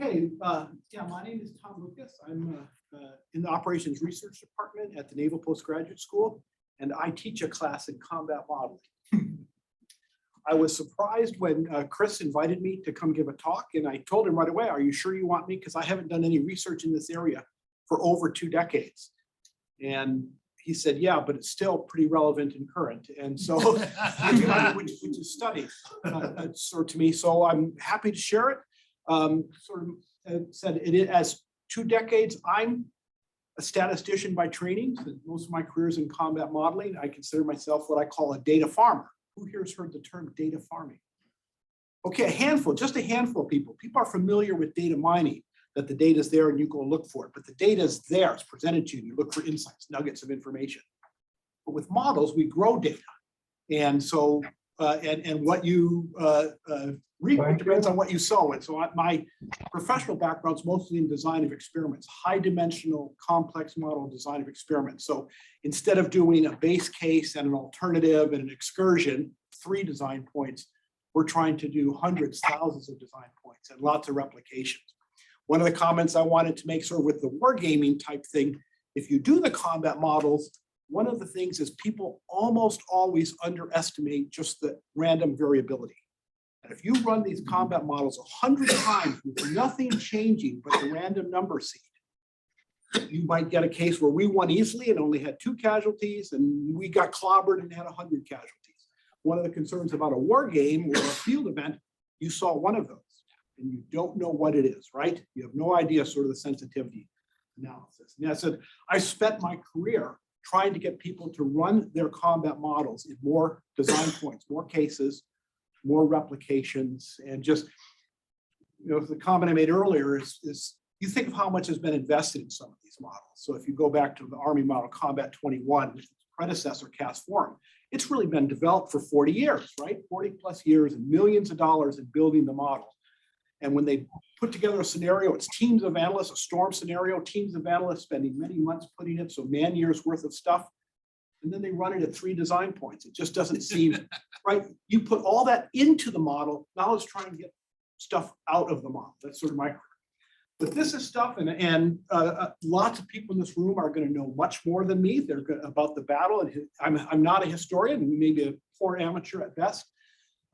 Okay, yeah, my name is Tom Lucas. I'm in the Operations Research Department at the Naval Postgraduate School, and I teach a class in combat modeling. I was surprised when Chris invited me to come give a talk, and I told him right away, "Are you sure you want me? Because I haven't done any research in this area for over 2 decades." And he said, "Yeah, but it's still pretty relevant and current." And so, which is stunning sort of to me. So I'm happy to share it. Said it as 2 decades. I'm a statistician by training. So most of my career is in combat modeling. I consider myself what I call a data farmer. Who here has heard the term data farming? Okay, a handful, just a handful of people. People are familiar with data mining, that the data is there and you go look for it, but the data is there, it's presented to you, and you look for insights, nuggets of information. But with models, we grow data. And so, and what you reap depends on what you sow. And so my professional background is mostly in design of experiments, high dimensional, complex model design of experiments. So instead of doing a base case and an alternative and an excursion, 3 design points, we're trying to do hundreds, thousands of design points and lots of replications. One of the comments I wanted to make sort of with the wargaming type thing, if you do the combat models, one of the things is people almost always underestimate just the random variability. And if you run these combat models 100 times with nothing changing but the random number seed, you might get a case where we won easily and only had 2 casualties, and we got clobbered and had 100 casualties. One of the concerns about a war game or a field event, you saw one of those and you don't know what it is, right? You have no idea sort of the sensitivity analysis. And I said, I spent my career trying to get people to run their combat models in more design points, more cases, more replications, and just, you know, the comment I made earlier is you think of how much has been invested in some of these models. So if you go back to the Army model Combat 21, which is predecessor CAS Forum, it's really been developed for 40 years, right? 40 plus years and millions of dollars in building the model. And when they put together a scenario, it's teams of analysts, a storm scenario, teams of analysts spending many months putting it, so man years worth of stuff. And then they run it at 3 design points. It just doesn't seem right. You put all that into the model. Now let's try and get stuff out of the model. That's sort of my career. But this is stuff, and lots of people in this room are going to know much more than me. They're about the battle, and I'm not a historian, maybe a poor amateur at best.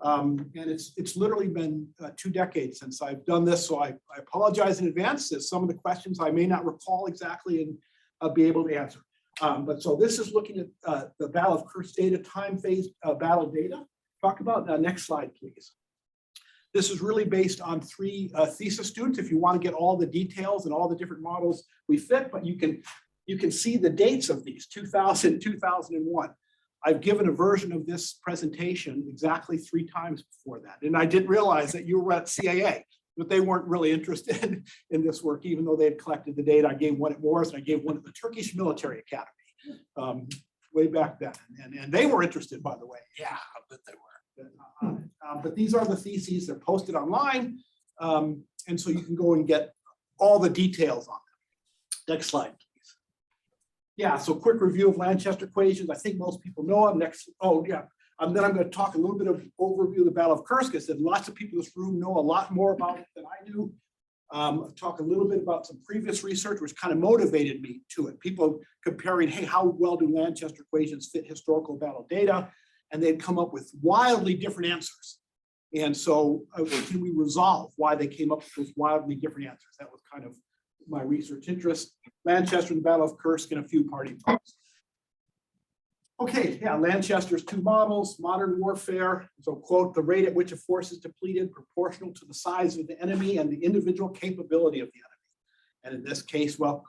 And it's literally been 2 decades since I've done this, so I apologize in advance that some of the questions I may not recall exactly and be able to answer. But so this is looking at the Battle of Kursk data, time phase battle data. Talk about next slide, please. This is really based on 3 thesis students. If you want to get all the details and all the different models we fit, but you can see the dates of these 2000, 2001. I've given a version of this presentation exactly 3 times before that. And I didn't realize that you were at CAA, but they weren't really interested in this work, even though they had collected the data. I gave one at Morris and I gave one at the Turkish Military Academy way back then. And they were interested, by the way. Yeah, I bet they were. But these are the theses. They're posted online. And so you can go and get all the details on them. Next slide. Yeah, so quick review of Lanchester equations. I think most people know them. Next, oh yeah. Then I'm going to talk a little bit of overview of the Battle of Kursk. I said lots of people in this room know a lot more about it than I do. Talk a little bit about some previous research, which kind of motivated me to it. People comparing, hey, how well do Lanchester equations fit historical battle data? And they'd come up with wildly different answers. And so can we resolve why they came up with those wildly different answers? That was kind of my research interest. Lanchester, the Battle of Kursk, and a few party points. Okay, yeah, Lanchester's 2 models, modern warfare. So quote, the rate at which a force is depleted proportional to the size of the enemy and the individual capability of the enemy. And in this case, well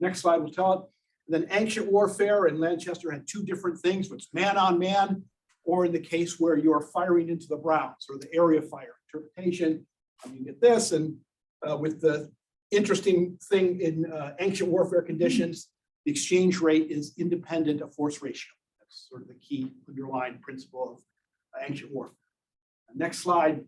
next slide will tell it. And then ancient warfare, and Lanchester had 2 different things, which man on man, or in the case where you're firing into the browns, or the area fire interpretation. You get this, and with the interesting thing in ancient warfare conditions, the exchange rate is independent of force ratio. That's sort of the key underlying principle of ancient warfare. Next slide.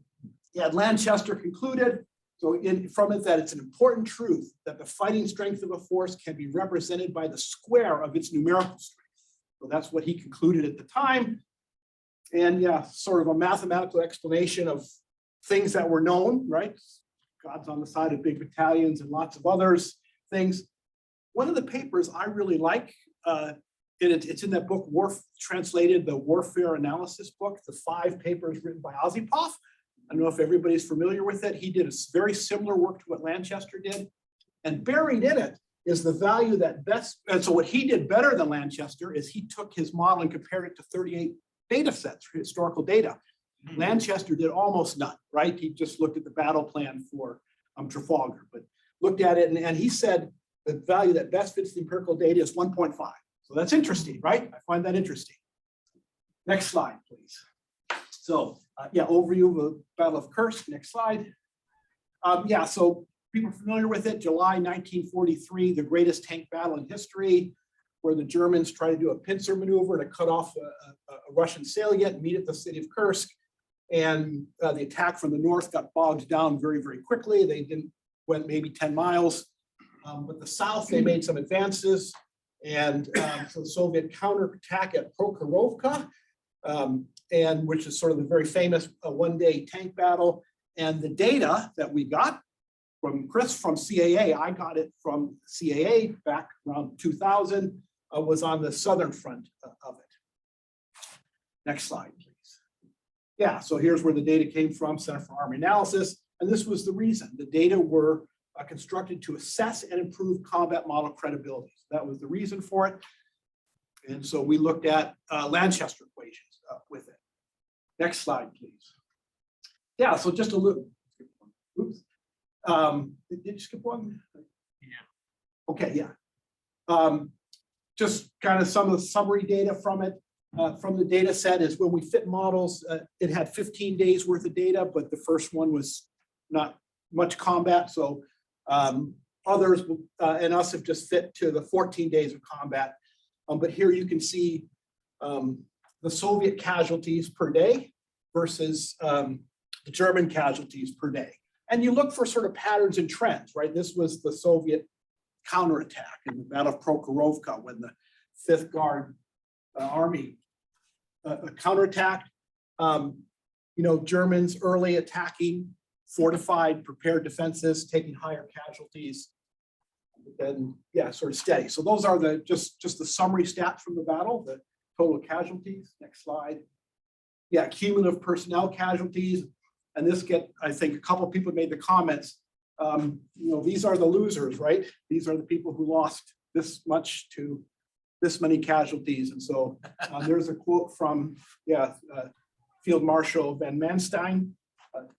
Yeah, Lanchester concluded, so from it, that it's an important truth that the fighting strength of a force can be represented by the square of its numerical strength. So that's what he concluded at the time. And yeah, sort of a mathematical explanation of things that were known, right? God's on the side of big battalions and lots of others things. One of the papers I really like, it's in that book, translated, the Warfare Analysis book, the 5 papers written by Ozipov. I don't know if everybody's familiar with it. He did a very similar work to what Lanchester did. And buried in it is the value that best, and so what he did better than Lanchester is he took his model and compared it to 38 data sets, historical data. Lanchester did almost none, right? He just looked at the battle plan for Trafalgar, but looked at it and he said the value that best fits the empirical data is 1.5. So that's interesting, right? I find that interesting. Next slide, please. So yeah, overview of the Battle of Kursk. Next slide. Yeah, so people are familiar with it. July 1943, the greatest tank battle in history, where the Germans try to do a pincer maneuver to cut off a Russian salient, meet at the city of Kursk. And the attack from the north got bogged down very, very quickly. They went maybe 10 miles. But the south, they made some advances. And so the Soviet counterattack at Prokhorovka, and which is sort of the very famous one-day tank battle. And the data that we got from Chris from CAA, I got it from CAA back around 2000, was on the southern front of it. Next slide, please. Yeah, so here's where the data came from, Center for Army Analysis. And this was the reason. The data were constructed to assess and improve combat model credibility. So that was the reason for it. And so we looked at Lanchester equations with it. Next slide, please. Yeah, so just a little, oops. Did you skip one? Yeah. Okay, yeah. Just kind of some of the summary data from it. From the data set is when we fit models, it had 15 days worth of data, but the first one was not much combat. So others and us have just fit to the 14 days of combat. But here you can see the Soviet casualties per day versus the German casualties per day. And you look for sort of patterns and trends, right? This was the Soviet counterattack in the Battle of Prokhorovka when the 5th Guard Army counterattacked. Germans early attacking, fortified, prepared defenses, taking higher casualties, and yeah, sort of steady. So those are the just the summary stats from the battle, the total casualties. Next slide. Yeah, cumulative personnel casualties. And this I think a couple of people made the comments, these are the losers, right? These are the people who lost this much to this many casualties. And so there's a quote from, Field Marshal Van Manstein.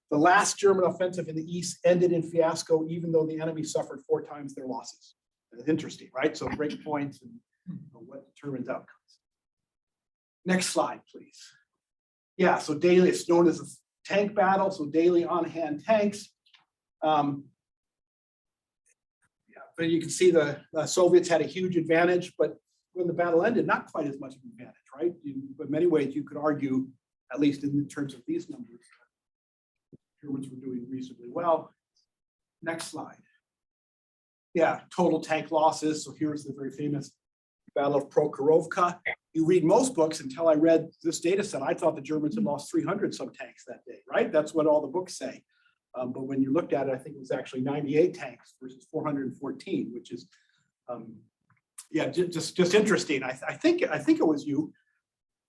The last German offensive in the East ended in fiasco, even though the enemy suffered 4 times their losses. It's interesting, right? So break points and what determines outcomes. Next slide, please. Yeah, so daily, it's known as a tank battle, so daily on-hand tanks. But you can see the Soviets had a huge advantage, but when the battle ended, not quite as much of an advantage, right? But in many ways, you could argue, at least in terms of these numbers, Germans were doing reasonably well. Next slide. Yeah, total tank losses. So here's the very famous Battle of Prokhorovka. You read most books until I read this data set. I thought the Germans had lost 300 some tanks that day, right? That's what all the books say. But when you looked at it, I think it was actually 98 tanks versus 414, which is, just interesting. I think it was you,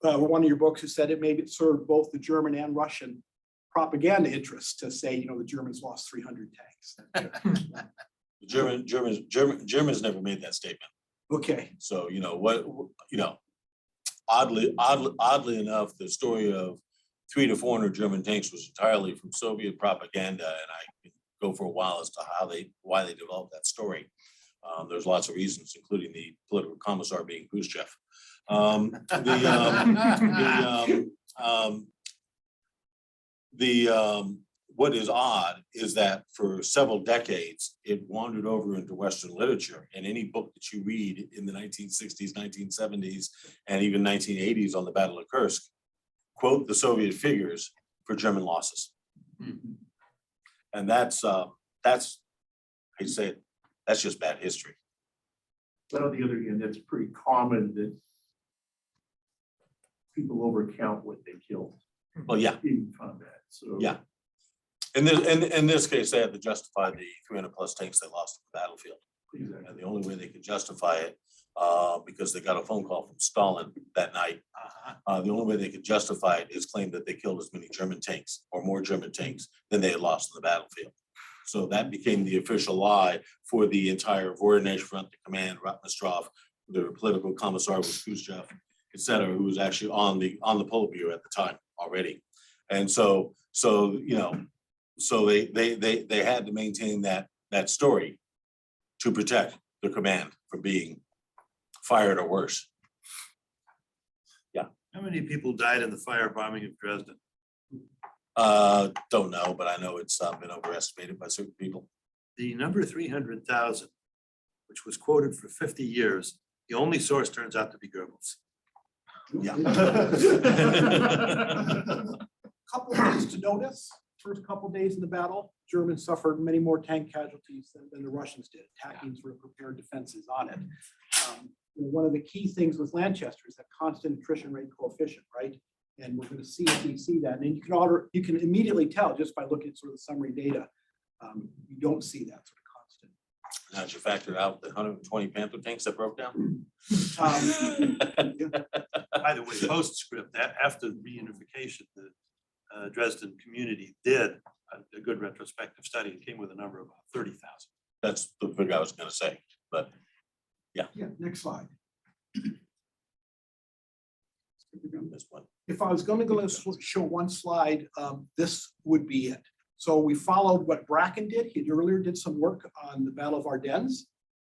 one of your books, who said it served both the German and Russian propaganda interests to say, the Germans lost 300 tanks. Germans never made that statement. Okay. So oddly enough, the story of 300 to 400 German tanks was entirely from Soviet propaganda, and I could go for a while as to why they developed that story. There's lots of reasons, including the political commissar being Khrushchev. What is odd is that for several decades, it wandered over into Western literature, and any book that you read in the 1960s, 1970s, and even 1980s on the Battle of Kursk quote the Soviet figures for German losses. Mm-hmm. And that's just bad history. But on the other hand, it's pretty common that people overcount what they killed. Well, yeah. In combat. So yeah. In this case, they had to justify the 300+ tanks they lost on the battlefield. Exactly. And the only way they could justify it, because they got a phone call from Stalin that night. The only way they could justify it is claim that they killed as many German tanks or more German tanks than they had lost on the battlefield. So that became the official lie for the entire Voronezh Front, the command, Rotmistrov, the political commissar was Khrushchev, et cetera, who was actually on the Politburo at the time already. And so you know, so they had to maintain that story to protect the command from being fired or worse. How many people died in the firebombing of Dresden? Don't know, but I know it's been overestimated by certain people. The number 300,000, which was quoted for 50 years, the only source turns out to be Goebbels. Yeah. Couple of things to notice. First couple days in the battle, Germans suffered many more tank casualties than the Russians did, attacking sort of prepared defenses on it. One of the key things with Lanchester is that constant attrition rate coefficient, right? And we're going to see if we see that. And you can immediately tell just by looking at sort of the summary data. You don't see that sort of constant. Now, did you factor out the 120 Panther tanks that broke down? By the way, postscript, after the reunification, the Dresden community did a good retrospective study. It came with a number of about 30,000. That's the figure I was going to say, but Yeah, next slide. this one. If I was going to show one slide, this would be it. So we followed what Bracken did. He earlier did some work on the Battle of Ardennes.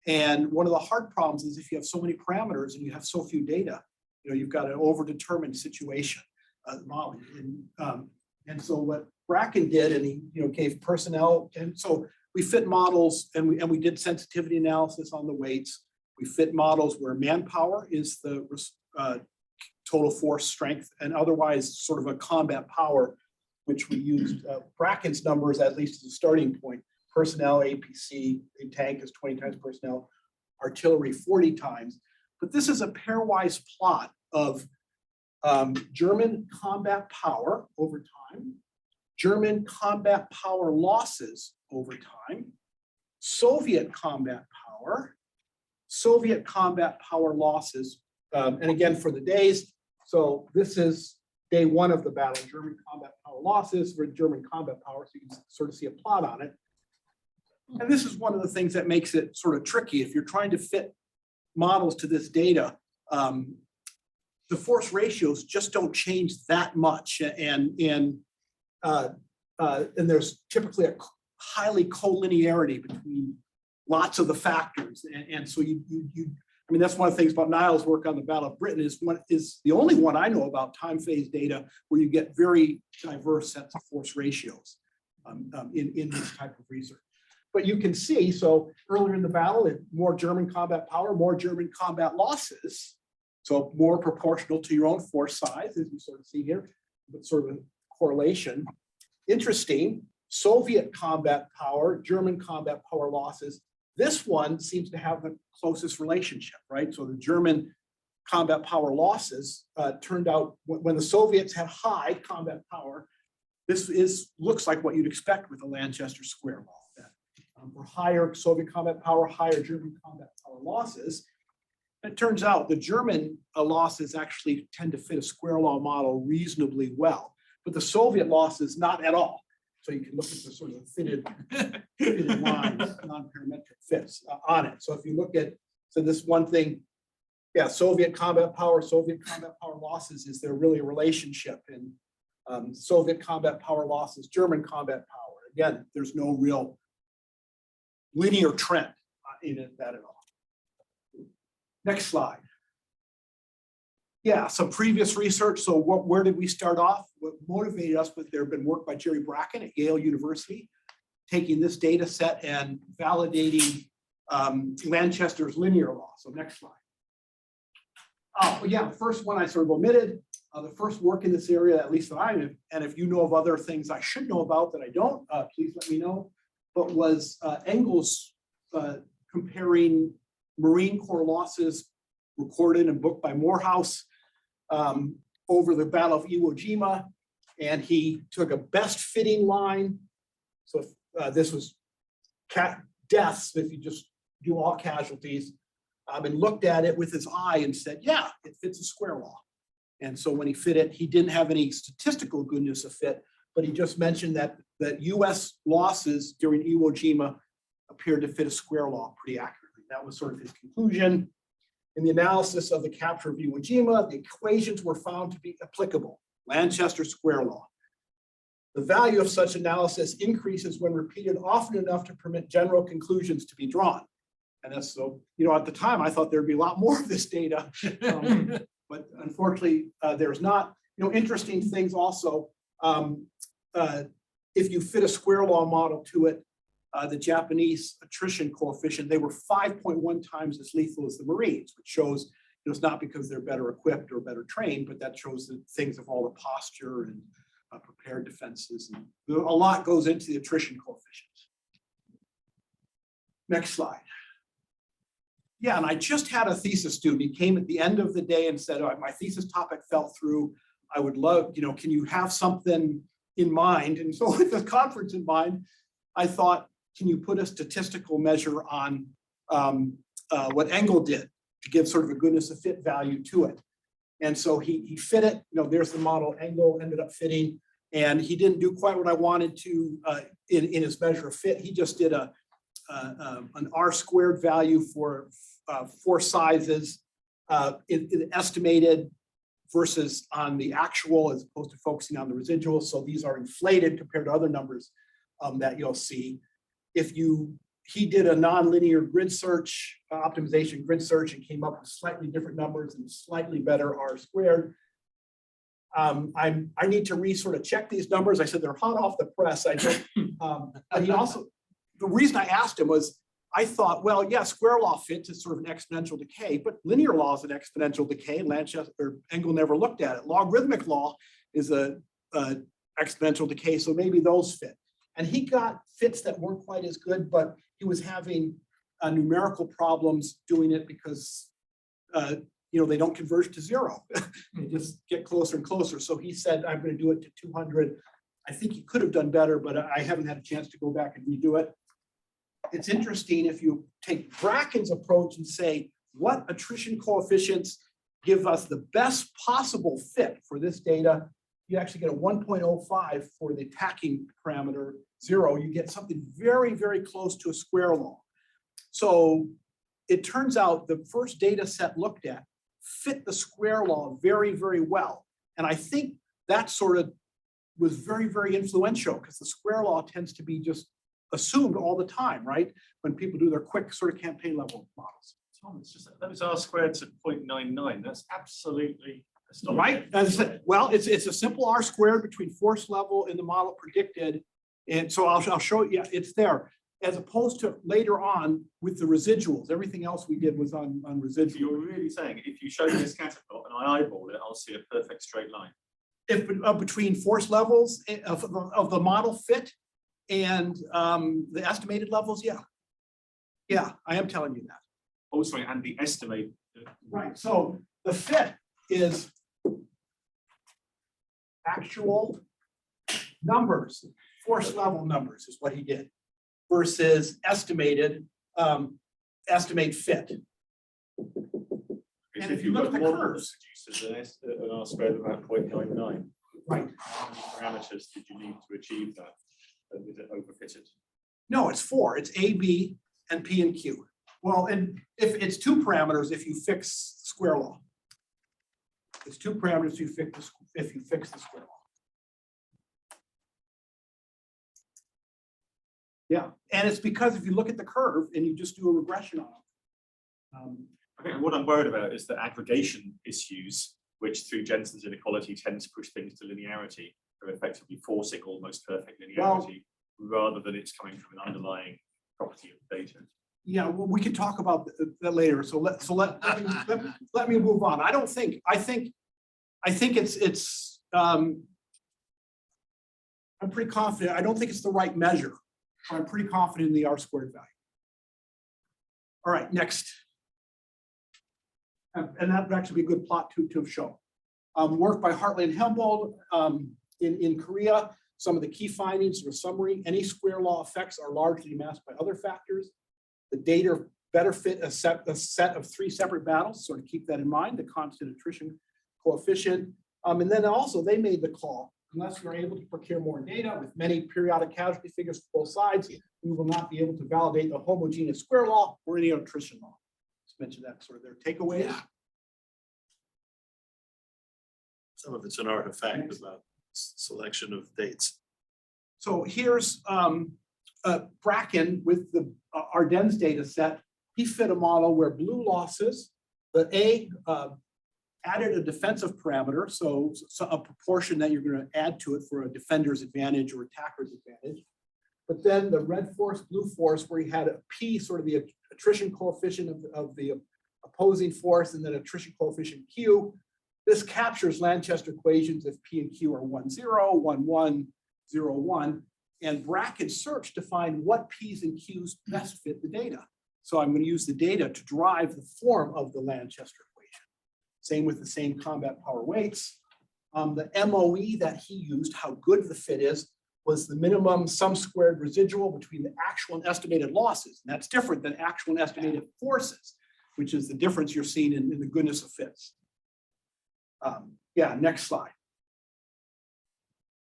And one of the hard problems is if you have so many parameters and you have so few data, you know, you've got an overdetermined situation. And so what Bracken did, and he gave personnel, and so we fit models, and we did sensitivity analysis on the weights. We fit models where manpower is the total force strength, and otherwise sort of a combat power, which we used Bracken's numbers at least as a starting point. Personnel, APC, a tank is 20 times personnel, artillery 40 times. But this is a pairwise plot of German combat power over time, German combat power losses over time, Soviet combat power losses, and again for the days. So this is day one of the battle, German combat power losses for German combat power. So you can sort of see a plot on it. And this is one of the things that makes it sort of tricky. If you're trying to fit models to this data, the force ratios just don't change that much. And there's typically a highly collinearity between lots of the factors. And so I mean, that's one of the things about Niall's work on the Battle of Britain is the only one I know about time phase data where you get very diverse sets of force ratios in this type of research. But you can see, so earlier in the battle, more German combat power, more German combat losses. So more proportional to your own force size, as you sort of see here, but sort of a correlation. Interesting, Soviet combat power, German combat power losses. This one seems to have the closest relationship, right? So the German combat power losses turned out when the Soviets had high combat power, this looks like what you'd expect with a Lanchester square law. For higher Soviet combat power, higher German combat power losses. It turns out the German losses actually tend to fit a square law model reasonably well, but the Soviet losses not at all. So you can look at the sort of fitted lines, non-parametric fits on it. So if you look at, so this one thing, yeah, Soviet combat power losses, is there really a relationship in Soviet combat power losses, German combat power? Again, there's no real linear trend in that at all. Next slide. Yeah, some previous research. So where did we start off? What motivated us, but there had been work by Jerry Bracken at Yale University, taking this data set and validating Lanchester's linear law. So next slide. Oh, yeah, the first one I sort of omitted. The first work in this area, at least that I knew, and if you know of other things I should know about that I don't, please let me know, but was Engels comparing Marine Corps losses recorded and booked by Morehouse over the Battle of Iwo Jima. And he took a best fitting line So this was deaths, if you just do all casualties, and looked at it with his eye and said, yeah, it fits a square law. And so when he fit it, he didn't have any statistical goodness of fit, but he just mentioned that US losses during Iwo Jima appeared to fit a square law pretty accurately. That was sort of his conclusion. In the analysis of the capture of Iwo Jima, the equations were found to be applicable. Lanchester square law. The value of such analysis increases when repeated often enough to permit general conclusions to be drawn. And that's so, at the time, I thought there'd be a lot more of this data. But unfortunately, there's not. Interesting things also, if you fit a square law model to it, the Japanese attrition coefficient, they were 5.1 times as lethal as the Marines, which shows it's not because they're better equipped or better trained, but that shows that things of all the posture and prepared defenses. And a lot goes into the attrition coefficient. Next slide. Yeah, and I just had a thesis student. He came at the end of the day and said, my thesis topic fell through. I would love, can you have something in mind? And so with the conference in mind, I thought, can you put a statistical measure on what Engel did to give sort of a goodness of fit value to it? And so he fit it. There's the model Engel ended up fitting, and he didn't do quite what I wanted to in his measure of fit. He just did an R squared value for 4 sizes, in estimated versus on the actual, as opposed to focusing on the residual. So these are inflated compared to other numbers that you'll see. He did a nonlinear grid search, optimization grid search, and came up with slightly different numbers and slightly better R squared. I need to sort of check these numbers. I said they're hot off the press. I don't, but he also, the reason I asked him was, I thought, well, yeah, square law fits is sort of an exponential decay, but linear law is an exponential decay. Lanchester or Engel never looked at it. Logarithmic law is a exponential decay, so maybe those fit. And he got fits that weren't quite as good, but he was having numerical problems doing it because they don't converge to 0. They just get closer and closer. So he said, I'm going to do it to 200. I think he could have done better, but I haven't had a chance to go back and redo it. It's interesting if you take Bracken's approach and say, what attrition coefficients give us the best possible fit for this data? You actually get a 1.05 for the attacking parameter 0. You get something very, very close to a square law. So it turns out the first data set looked at fit the square law very, very well. And I think that sort of was very, very influential because the square law tends to be just assumed all the time, right? When people do their quick sort of campaign level models. Tom, it's just that was R squared to 0.99. That's absolutely astonishing. Right? As I said, well, it's a simple R squared between force level and the model predicted. And so I'll show you, yeah, it's there. As opposed to later on with the residuals, everything else we did was on residual. You're really saying if you show me a scatter plot and I eyeball it, I'll see a perfect straight line. If between force levels of the model fit and the estimated levels, yeah. Yeah, I am telling you that. Also, and the estimate. Right, so the fit is actual numbers, force level numbers is what he did, versus estimated estimate fit. Because And if you look at the model curves, that produces an R squared of about 0.99. right? How many parameters did you need to achieve that? And is it overfitted? No, it's 4. It's A, B, and P and Q. Well, and if it's 2 parameters, if you fix the square law. It's 2 parameters if you fix the square law. Yeah, and it's because if you look at the curve and you just do a regression on it. Okay, what I'm worried about is the aggregation issues, which through Jensen's inequality tend to push things to linearity, are effectively forcing almost perfect linearity, rather than it's coming from an underlying property of the data. Yeah, well, we can talk about that later. So let me move on. I think it's I'm pretty confident. I don't think it's the right measure. I'm pretty confident in the R squared value. All right, next. And that would actually be a good plot to have shown. Work by Hartley and Helmbold in Korea. some of the key findings or summary. Any square law effects are largely masked by other factors. The data better fit a set of 3 separate battles, sort of keep that in mind, the constant attrition coefficient. And then also they made the call, unless we're able to procure more data with many periodic casualty figures for both sides, we will not be able to validate the homogeneous square law or any attrition law. Just mention that sort of their takeaways. Yeah. Some of it's an artifact about selection of dates. So here's Bracken with the Ardennes data set. He fit a model where blue losses, the A added a defensive parameter, so a proportion that you're going to add to it for a defender's advantage or attacker's advantage. But then the red force, blue force, where you had a P, sort of the attrition coefficient of the opposing force, and then attrition coefficient Q. This captures Lanchester equations if P and Q are 1, 0, 1, 1, 0, 1. And Bracken searched to find what P's and Q's best fit the data. So I'm going to use the data to drive the form of the Lanchester equation. Same with the same combat power weights. The MOE that he used, how good the fit is, was the minimum sum squared residual between the actual and estimated losses. And that's different than actual and estimated forces, which is the difference you're seeing in the goodness of fits. Yeah, next slide.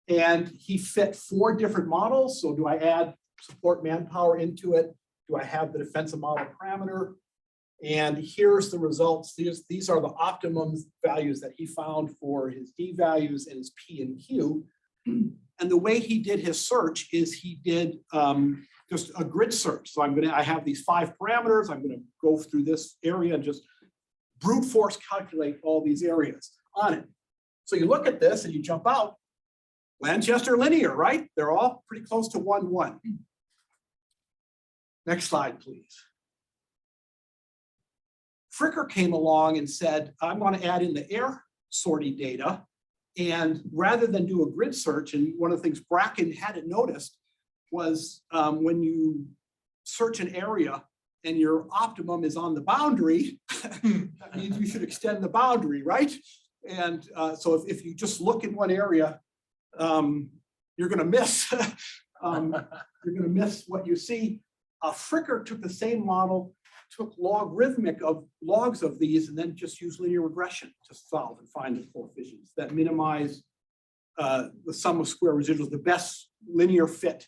And he fit 4 different models. So do I add support manpower into it? Do I have the defensive model parameter? And here's the results. These are the optimum values that he found for his D values and his P and Q. And the way he did his search is he did just a grid search. So I have these 5 parameters. I'm going to go through this area and just brute force calculate all these areas on it. So you look at this and you jump out, Lanchester linear, right? They're all pretty close to 1, 1. Next slide, please. Fricker came along and said, I'm going to add in the air sortie data. And rather than do a grid search, and one of the things Bracken hadn't noticed was when you search an area and your optimum is on the boundary, that means you should extend the boundary, right? And so if you just look in one area, you're going to miss. You're going to miss what you see. Fricker took the same model, took logarithmic of logs of these, and then just used linear regression to solve and find the coefficients that minimize the sum of square residuals, the best linear fit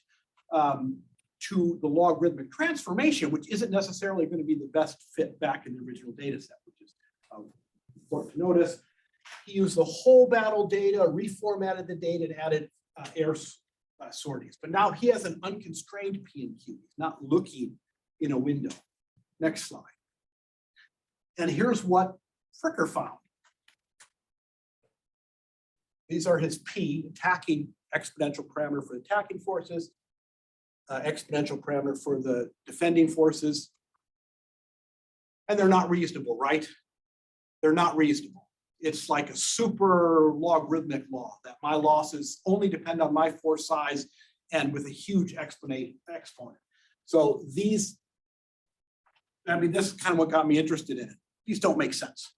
to the logarithmic transformation, which isn't necessarily going to be the best fit back in the original data set, which is important to notice. He used the whole battle data, reformatted the data, and added air sorties. But now he has an unconstrained P and Q. He's not looking in a window. Next slide. And here's what Fricker found. These are his P, attacking exponential parameter for attacking forces, exponential parameter for the defending forces. And they're not reasonable, right? They're not reasonable. It's like a super logarithmic law that my losses only depend on my force size and with a huge exponent. So these, I mean, this is kind of what got me interested in it. These don't make sense.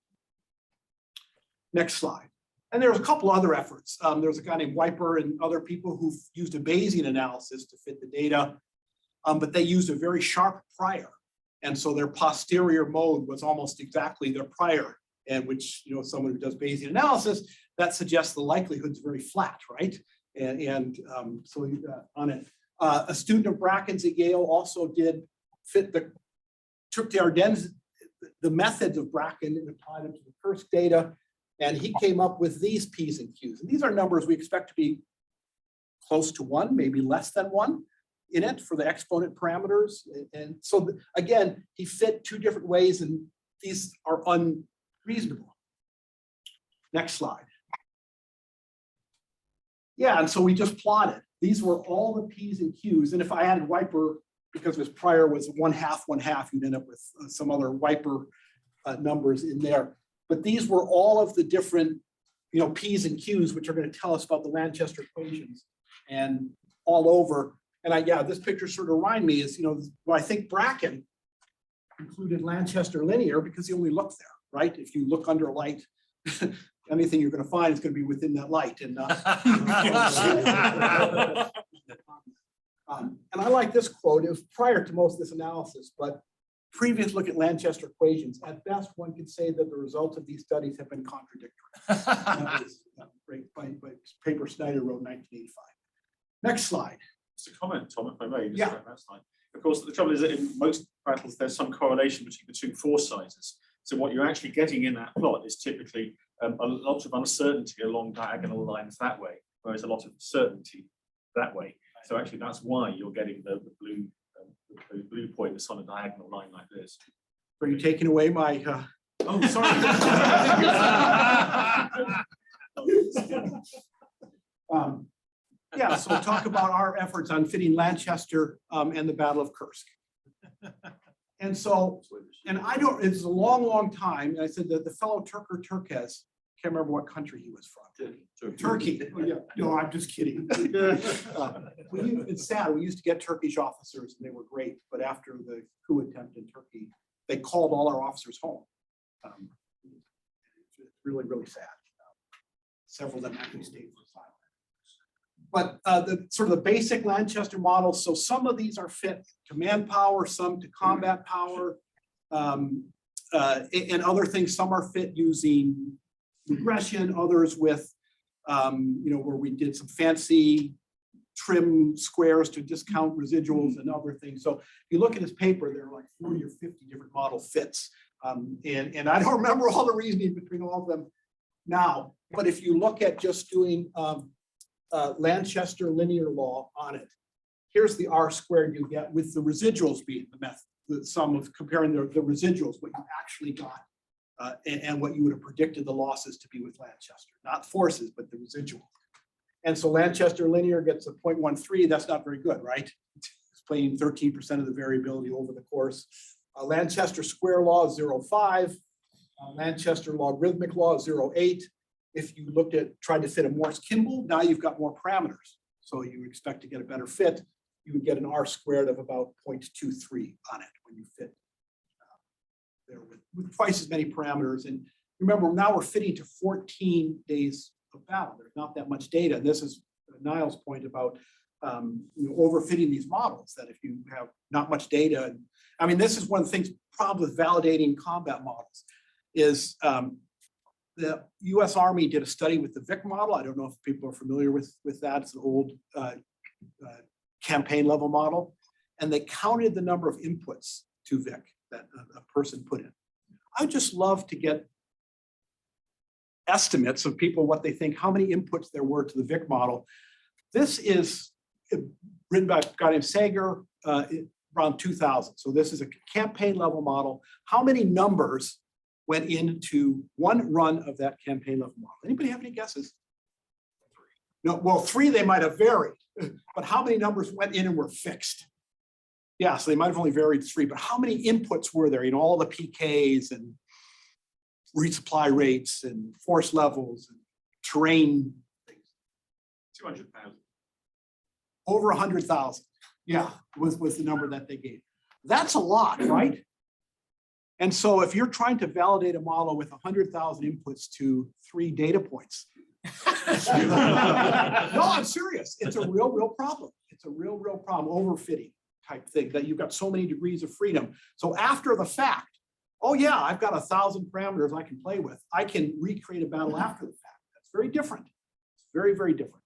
Next slide. And there's a couple other efforts. There's a guy named Wiper and other people who've used a Bayesian analysis to fit the data, but they used a very sharp prior. And so their posterior mode was almost exactly their prior, and which, you know, someone who does Bayesian analysis, that suggests the likelihood is very flat, right? So on it. A student of Bracken's at Yale also took the Ardennes, the methods of Bracken and applied them to the Kursk data. And he came up with these P's and Q's. And these are numbers we expect to be close to 1, maybe less than 1 in it for the exponent parameters. And so again, he fit 2 different ways, and these are unreasonable. Next slide. Yeah, and so we just plotted. These were all the P's and Q's. And if I added Wiper, because his prior was 1/2, 1/2, you'd end up with some other Wiper numbers in there. But these were all of the different, you know, P's and Q's, which are going to tell us about the Lanchester equations and all over. And yeah, this picture sort of remind me is, you know, well, I think Bracken included Lanchester linear because he only looked there, right? If you look under light, anything you're gonna find is gonna be within that light and and I like this quote. It was prior to most of this analysis, but previous look at Lanchester equations, at best, one could say that the results of these studies have been contradictory. That was by paper Snyder wrote 1985. Next slide. Just a comment, Tom, if I may. Just Yeah. about that slide. Of course, the trouble is that in most battles, there's some correlation between the two force sizes. So what you're actually getting in that plot is typically a lot of uncertainty along diagonal lines that way, whereas a lot of certainty that way. So actually, that's why you're getting the blue point that's on a diagonal line like this. Are you taking away my? Oh, sorry. Yeah, so we'll talk about our efforts on fitting Lanchester and the Battle of Kursk. And so, and I don't, it's a long, long time. And I said that the fellow Turker Turkes, can't remember what country he was from. Turkey. Oh, yeah. No, I'm just kidding. It's sad. We used to get Turkish officers and they were great. But after the coup attempt in Turkey, they called all our officers home. It's really, really sad. Several of them actually stayed for asylum. But the sort of the basic Lanchester model, so some of these are fit to manpower, some to combat power, and other things. Some are fit using regression, others with, where we did some fancy trim squares to discount residuals and other things. So if you look at his paper, there are like 40 or 50 different model fits. And I don't remember all the reasoning between all of them now, but if you look at just doing Lanchester linear law on it, here's the R squared you get with the residuals being the method, the sum of comparing the residuals, what you actually got, and what you would have predicted the losses to be with Lanchester, not forces, but the residual. And so Lanchester linear gets a 0.13. That's not very good, right? Explaining 13% of the variability over the course. Lanchester square law is 0.5. Lanchester logarithmic law is 0.8. If you looked at tried to fit a Morse-Kimball, now you've got more parameters. So you expect to get a better fit. You would get an R squared of about 0.23 on it when you fit there with twice as many parameters. And remember, now we're fitting to 14 days of battle. There's not that much data. This is Niall's point about overfitting these models, that if you have not much data, and I mean, this is one of the things, problem with validating combat models is the US Army did a study with the Vic model. I don't know if people are familiar with that. It's an old campaign level model. And they counted the number of inputs to Vic that a person put in. I just love to get estimates of people, what they think, how many inputs there were to the Vic model. This is written by a guy named Sager around 2000. So this is a campaign level model. How many numbers went into one run of that campaign level model? Anybody have any guesses? No, well, 3 they might have varied, but how many numbers went in and were fixed? Yeah, so they might have only varied 3, but how many inputs were there? All the PKs and resupply rates and force levels and terrain things. 200,000. Over 100,000. Yeah, was the number that they gave. That's a lot, right? And so if you're trying to validate a model with 100,000 inputs to 3 data points, no, I'm serious. It's a real problem. It's a real problem, overfitting type thing, that you've got so many degrees of freedom. So after the fact, oh yeah, I've got 1,000 parameters I can play with. I can recreate a battle after the fact. That's very different. It's very, very different.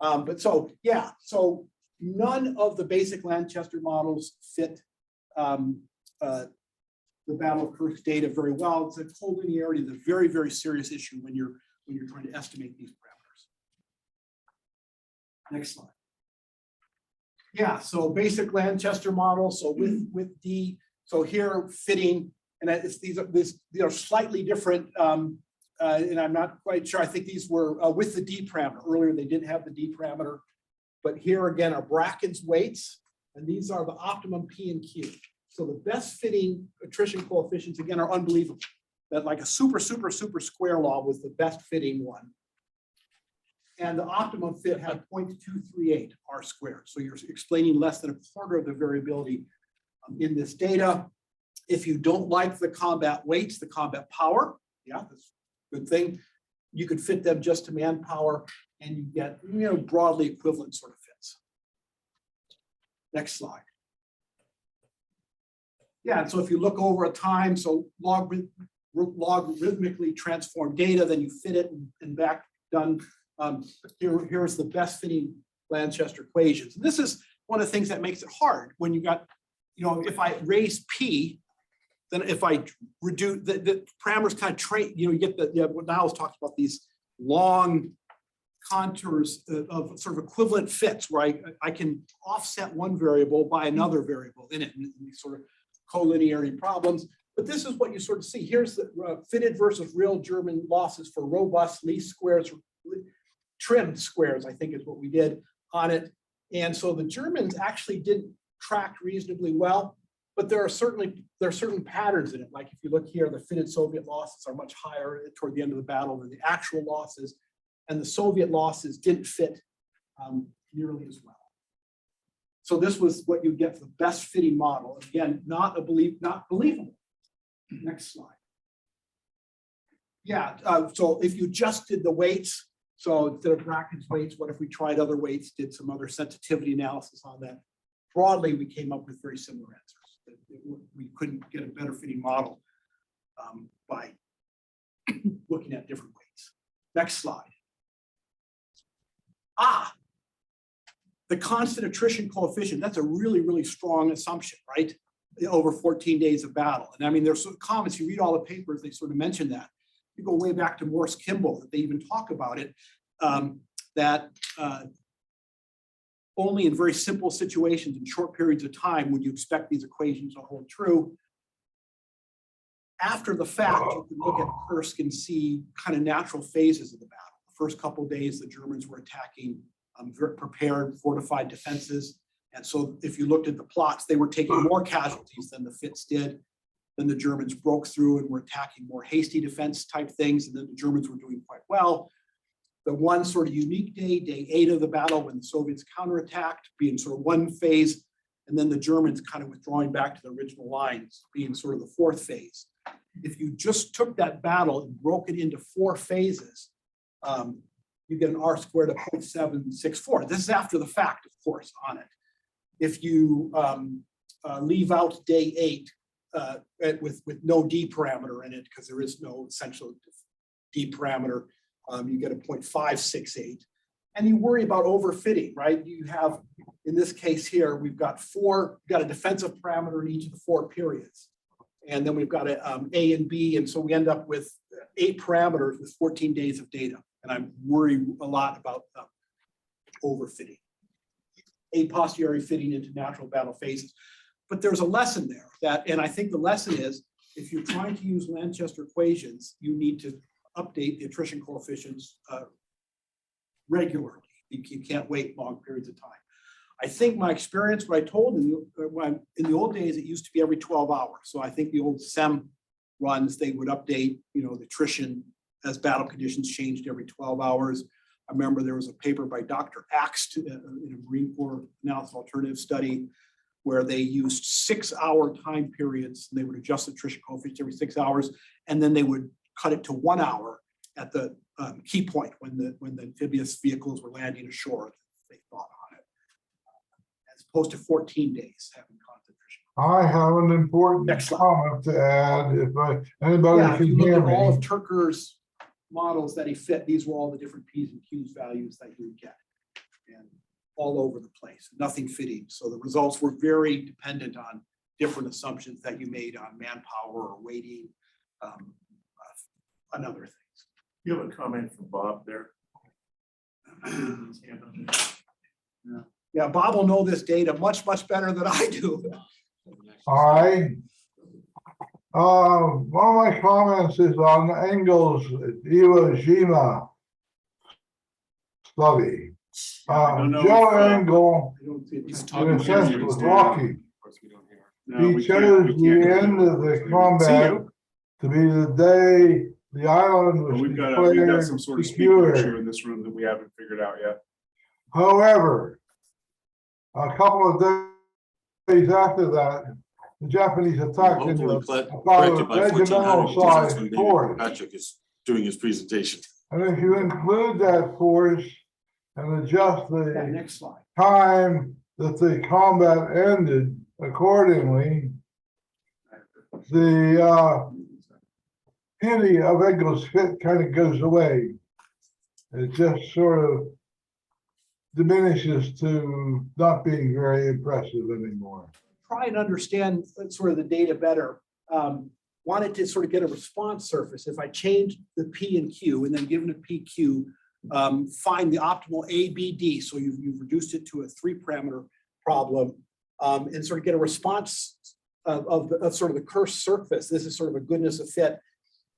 But so, yeah, so none of the basic Lanchester models fit the Battle of Kursk data very well. It's a collinearity is a very, very serious issue when you're trying to estimate these parameters. Next slide. Yeah, so basic Lanchester model. So with D, so here fitting, and these are slightly different, and I'm not quite sure. I think these were with the D parameter. Earlier they didn't have the D parameter, but here again are Bracken's weights, and these are the optimum P and Q. So the best fitting attrition coefficients again are unbelievable. That like a super square law was the best fitting one. And the optimum fit had 0.238 R squared. So you're explaining less than a quarter of the variability in this data. If you don't like the combat weights, the combat power, yeah, that's a good thing. You could fit them just to manpower and you get, broadly equivalent sort of fits. Next slide. Yeah, and so if you look over a time, so logarithmically transformed data, then you fit it and back done. Here's the best fitting Lanchester equations. And this is one of the things that makes it hard when you got, if I raise P, then if I reduce the parameters kind of train, you get what Niall's talked about, these long contours of sort of equivalent fits where I can offset one variable by another variable in it, and these sort of collinearity problems. But this is what you sort of see. Here's the fitted versus real German losses for robust least squares, trimmed squares, I think is what we did on it. And so the Germans actually didn't track reasonably well, but there are certain patterns in it. Like if you look here, the fitted Soviet losses are much higher toward the end of the battle than the actual losses, and the Soviet losses didn't fit nearly as well. So this was what you get for the best fitting model. Again, not believable. Next slide. Yeah, so if you just did the weights, so instead of brackets weights, what if we tried other weights, did some other sensitivity analysis on that? Broadly, we came up with very similar answers. We couldn't get a better fitting model by looking at different weights. Next slide. The constant attrition coefficient, that's a really, really strong assumption, right? Over 14 days of battle. And I mean, there's sort of comments, you read all the papers, they sort of mention that. You go way back to Morse Kimball, that they even talk about it, that only in very simple situations in short periods of time would you expect these equations to hold true. After the fact, you can look at Kursk and see kind of natural phases of the battle. The first couple of days, the Germans were attacking very prepared, fortified defenses. And so if you looked at the plots, they were taking more casualties than the Fitz did. Then the Germans broke through and were attacking more hasty defense type things. And then the Germans were doing quite well. The one sort of unique day, day 8 of the battle, when the Soviets counterattacked, being sort of one phase, and then the Germans kind of withdrawing back to the original lines, being sort of the 4th phase. If you just took that battle and broke it into 4 phases, you get an R squared of 0.764. This is after the fact, of course, on it. If you leave out day 8 with no D parameter in it, because there is no essential D parameter, you get a 0.568. And you worry about overfitting, right? You have, in this case here, we've got a defensive parameter in each of the 4 periods. And then we've got A and B. And so we end up with 8 parameters with 14 days of data. And I'm worried a lot about overfitting, a posteriori fitting into natural battle phases. But there's a lesson there and I think the lesson is, if you're trying to use Lanchester equations, you need to update the attrition coefficients regularly. You can't wait long periods of time. I think my experience, what I told in the old days, it used to be every 12 hours. So I think the old SEM runs, they would update, the attrition as battle conditions changed every 12 hours. I remember there was a paper by Dr. Axt in a Marine Corps analysis alternative study where they used 6-hour time periods, and they would adjust the attrition coefficient every 6 hours, and then they would cut it to 1 hour at the key point when the amphibious vehicles were landing ashore. They thought on it, as opposed to 14 days having constant attrition. I have an important comment to add. If anybody can hear me. All of Turker's models that he fit, these were all the different P's and Q's values that you would get, and all over the place, nothing fitting. So the results were very dependent on different assumptions that you made on manpower or weighting and other things. You have a comment from Bob there? Yeah, Bob will know this data much, much better than I do. All right. One of my comments is on Engel's Iwo Jima study. Joe Engel, in a sense, was lucky. He chose the end of the combat to be the day the island was we've got declared some sort of speaking issue secure. in this room that we haven't figured out yet. However, a couple of days after that, the Japanese attacked into Hopefully about a corrected by regimental 1400, because that's size when David fort. Patrick is doing his presentation. And if you include that force and adjust Yeah, the next slide. time that the combat ended accordingly, the penny of Eagles fit kind of goes away. It just sort of diminishes to not being very impressive anymore. Try and understand sort of the data better. Wanted to sort of get a response surface. If I change the P and Q and then given a PQ, find the optimal A, B, D. So you've reduced it to a 3-parameter problem and sort of get a response of sort of the cursed surface. This is sort of a goodness of fit.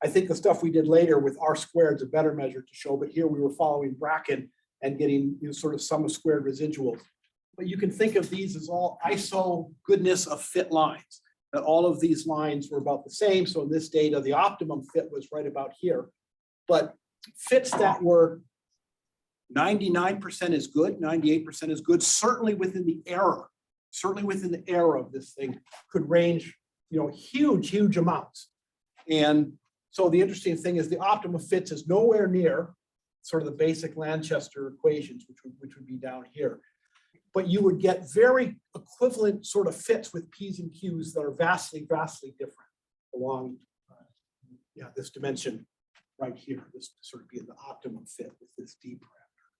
I think the stuff we did later with R squared is a better measure to show, but here we were following Bracken and getting sort of sum of squared residuals. But you can think of these as all ISO goodness of fit lines, that all of these lines were about the same. So in this data, the optimum fit was right about here. But fits that were 99% is good, 98% is good, certainly within the error of this thing could range, huge amounts. And so the interesting thing is the optimum fits is nowhere near sort of the basic Lanchester equations, which would be down here. But you would get very equivalent sort of fits with P's and Q's that are vastly different along this dimension right here. This sort of being the optimum fit with this D parameter.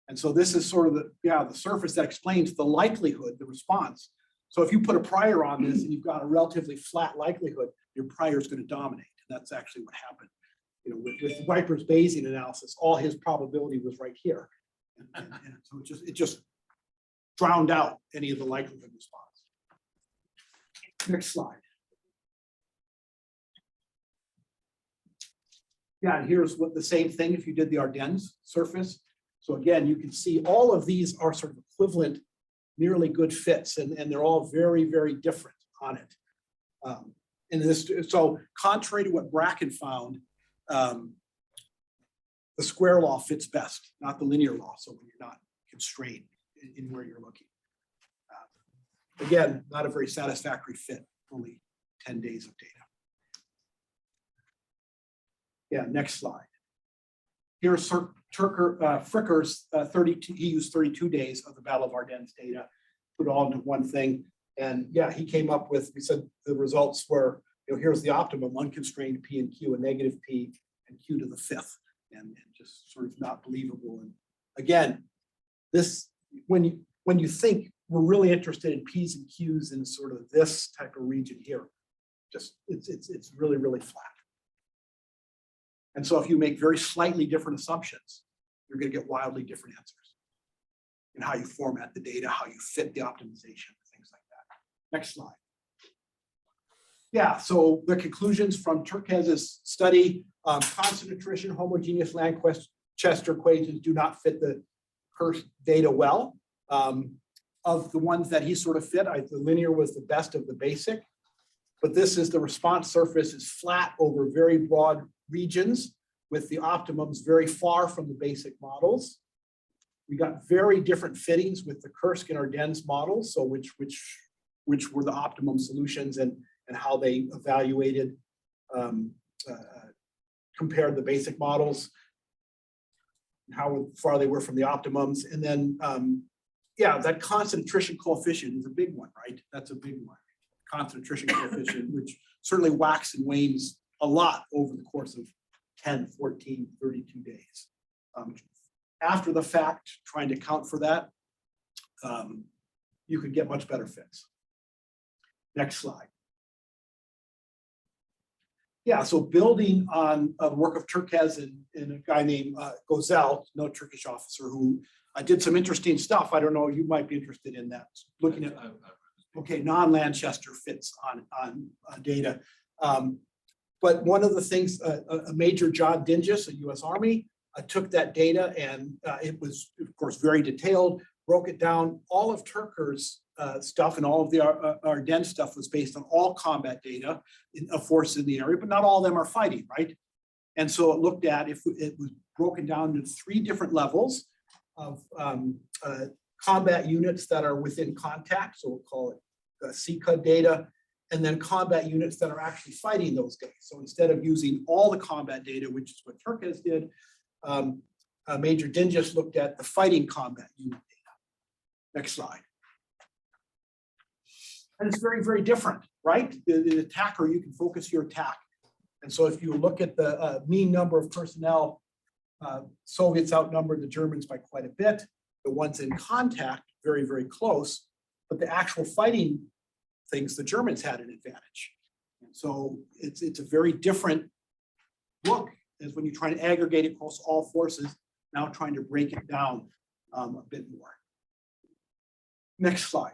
And so this is sort of the surface that explains the likelihood, the response. So if you put a prior on this and you've got a relatively flat likelihood, your prior is going to dominate. And that's actually what happened. With Viper's Bayesian analysis, all his probability was right here. And so it just drowned out any of the likelihood response. Next slide. Yeah, and here's what the same thing if you did the Ardennes surface. So again, you can see all of these are sort of equivalent, nearly good fits, and they're all very different on it. So contrary to what Bracken found, the square law fits best, not the linear law. So when you're not constrained in where you're looking. Again, not a very satisfactory fit, only 10 days of data. Yeah, next slide. Here's Fricker's 32, he used 32 days of the Battle of Ardennes data, put it all into one thing. And yeah, he came up with, we said the results were, here's the optimum unconstrained P and Q, a negative P and Q to the 5th, and just sort of not believable. And again, this, when you think we're really interested in P's and Q's in sort of this type of region here, just it's really flat. And so if you make very slightly different assumptions, you're going to get wildly different answers in how you format the data, how you fit the optimization, things like that. Next slide. Yeah, so the conclusions from Turquez's study, constant attrition, homogeneous Lanchester equations do not fit the cursed data well. Of the ones that he sort of fit, the linear was the best of the basic, but this is the response surface is flat over very broad regions with the optimums very far from the basic models. We got very different fittings with the Kursk and Ardennes models, so which were the optimum solutions and how they evaluated, compared the basic models, and how far they were from the optimums. And then, yeah, that constant attrition coefficient is a big one, right? That's a big one. Constant attrition coefficient, which certainly waxes and wanes a lot over the course of 10, 14, 32 days. After the fact, trying to account for that, you could get much better fits. Next slide. Yeah, so building on the work of Turquez and a guy named Gozel, no Turkish officer, who did some interesting stuff. I don't know, you might be interested in that. Looking at, okay, non-Lanchester fits on data. But one of the things, a Major John Dinges, a US Army, took that data and it was, of course, very detailed, broke it down. All of Turker's stuff and all of the Ardennes stuff was based on all combat data of forces in the area, but not all of them are fighting, right? And so it looked at, if it was broken down into 3 different levels of combat units that are within contact, so we'll call it CCUD data, and then combat units that are actually fighting those days. So instead of using all the combat data, which is what Turquez did, Major Dingus looked at the fighting combat unit data. Next slide. And it's very, very different, right? The attacker, you can focus your attack. And so if you look at the mean number of personnel, Soviets outnumbered the Germans by quite a bit. The ones in contact, very, very close. But the actual fighting things, the Germans had an advantage. And so it's a very different look as when you try to aggregate it across all forces, now trying to break it down a bit more. Next slide.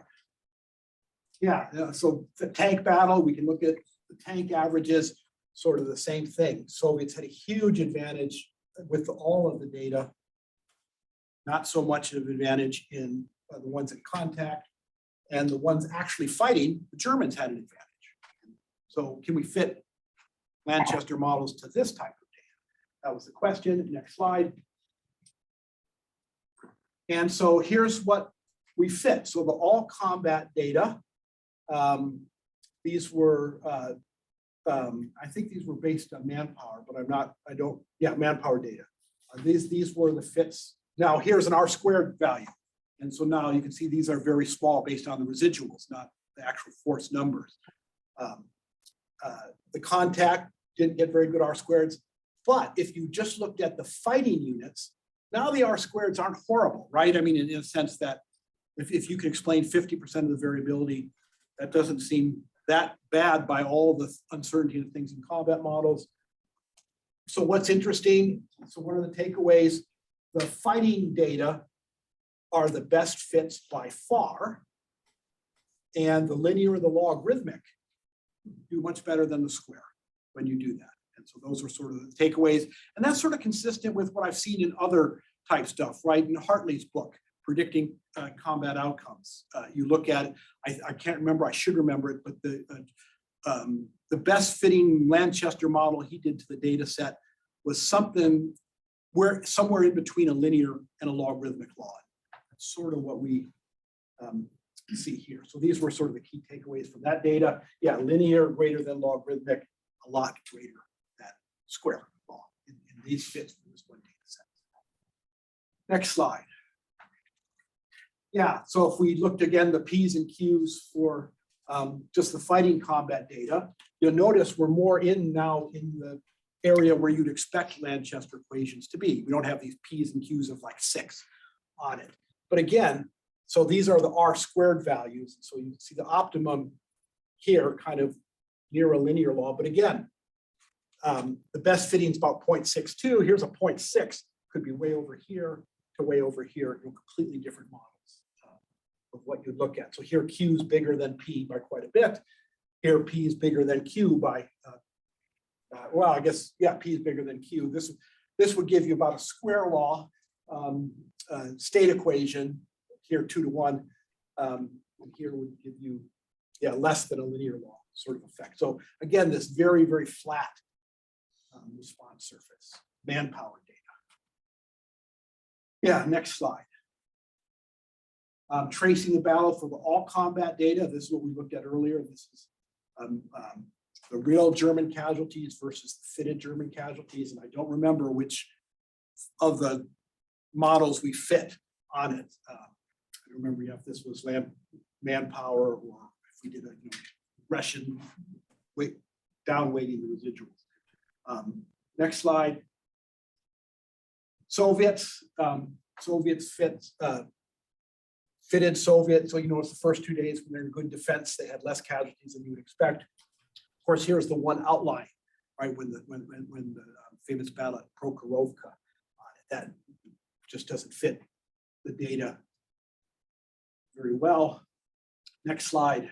Yeah, so the tank battle, we can look at the tank averages, sort of the same thing. Soviets had a huge advantage with all of the data, not so much of an advantage in the ones in contact, and the ones actually fighting, the Germans had an advantage. So can we fit Lanchester models to this type of data? That was the question. Next slide. And so here's what we fit. So the all combat data, these were, I think these were based on manpower, but manpower data. These were the fits. Now here's an R squared value. And so now you can see these are very small based on the residuals, not the actual force numbers. The contact didn't get very good R squareds, but if you just looked at the fighting units, now the R squareds aren't horrible, right? I mean, in a sense that if you can explain 50% of the variability, that doesn't seem that bad by all the uncertainty of things in combat models. So what's interesting, so one of the takeaways, the fighting data are the best fits by far, and the linear, the logarithmic do much better than the square when you do that. And so those are sort of the takeaways, and that's sort of consistent with what I've seen in other type stuff, right? In Hartley's book, Predicting Combat Outcomes. You look at, I can't remember, I should remember it, but the best fitting Lanchester model he did to the data set was something somewhere in between a linear and a logarithmic law. That's sort of what we see here. So these were sort of the key takeaways from that data. Yeah, linear greater than logarithmic, a lot greater than square law in these fits for this one data set. Next slide. Yeah, so if we looked again, the P's and Q's for just the fighting combat data, you'll notice we're more now in the area where you'd expect Lanchester equations to be. We don't have these P's and Q's of like 6 on it. But again, so these are the R squared values. So you can see the optimum here kind of near a linear law. But again, the best fitting is about 0.62. Here's a 0.6, could be way over here to way over here in completely different models of what you look at. So here Q is bigger than P by quite a bit. Here P is bigger than Q by, well, I guess, yeah, P is bigger than Q. This would give you about a square law state equation, here 2 to 1. And here would give you, yeah, less than a linear law sort of effect. So again, this very, very flat response surface, manpower data. Yeah, next slide. Tracing the battle for the all combat data. This is what we looked at earlier. This is the real German casualties versus the fitted German casualties. And I don't remember which of the models we fit on it. I don't remember if this was manpower or if we did a Russian down weighting the residuals. Next slide. Soviets fitted Soviet. So it's the first 2 days when they're in good defense, they had less casualties than you would expect. Of course, here's the one outline, right? When the famous battle at Prokhorovka, that just doesn't fit the data very well. Next slide.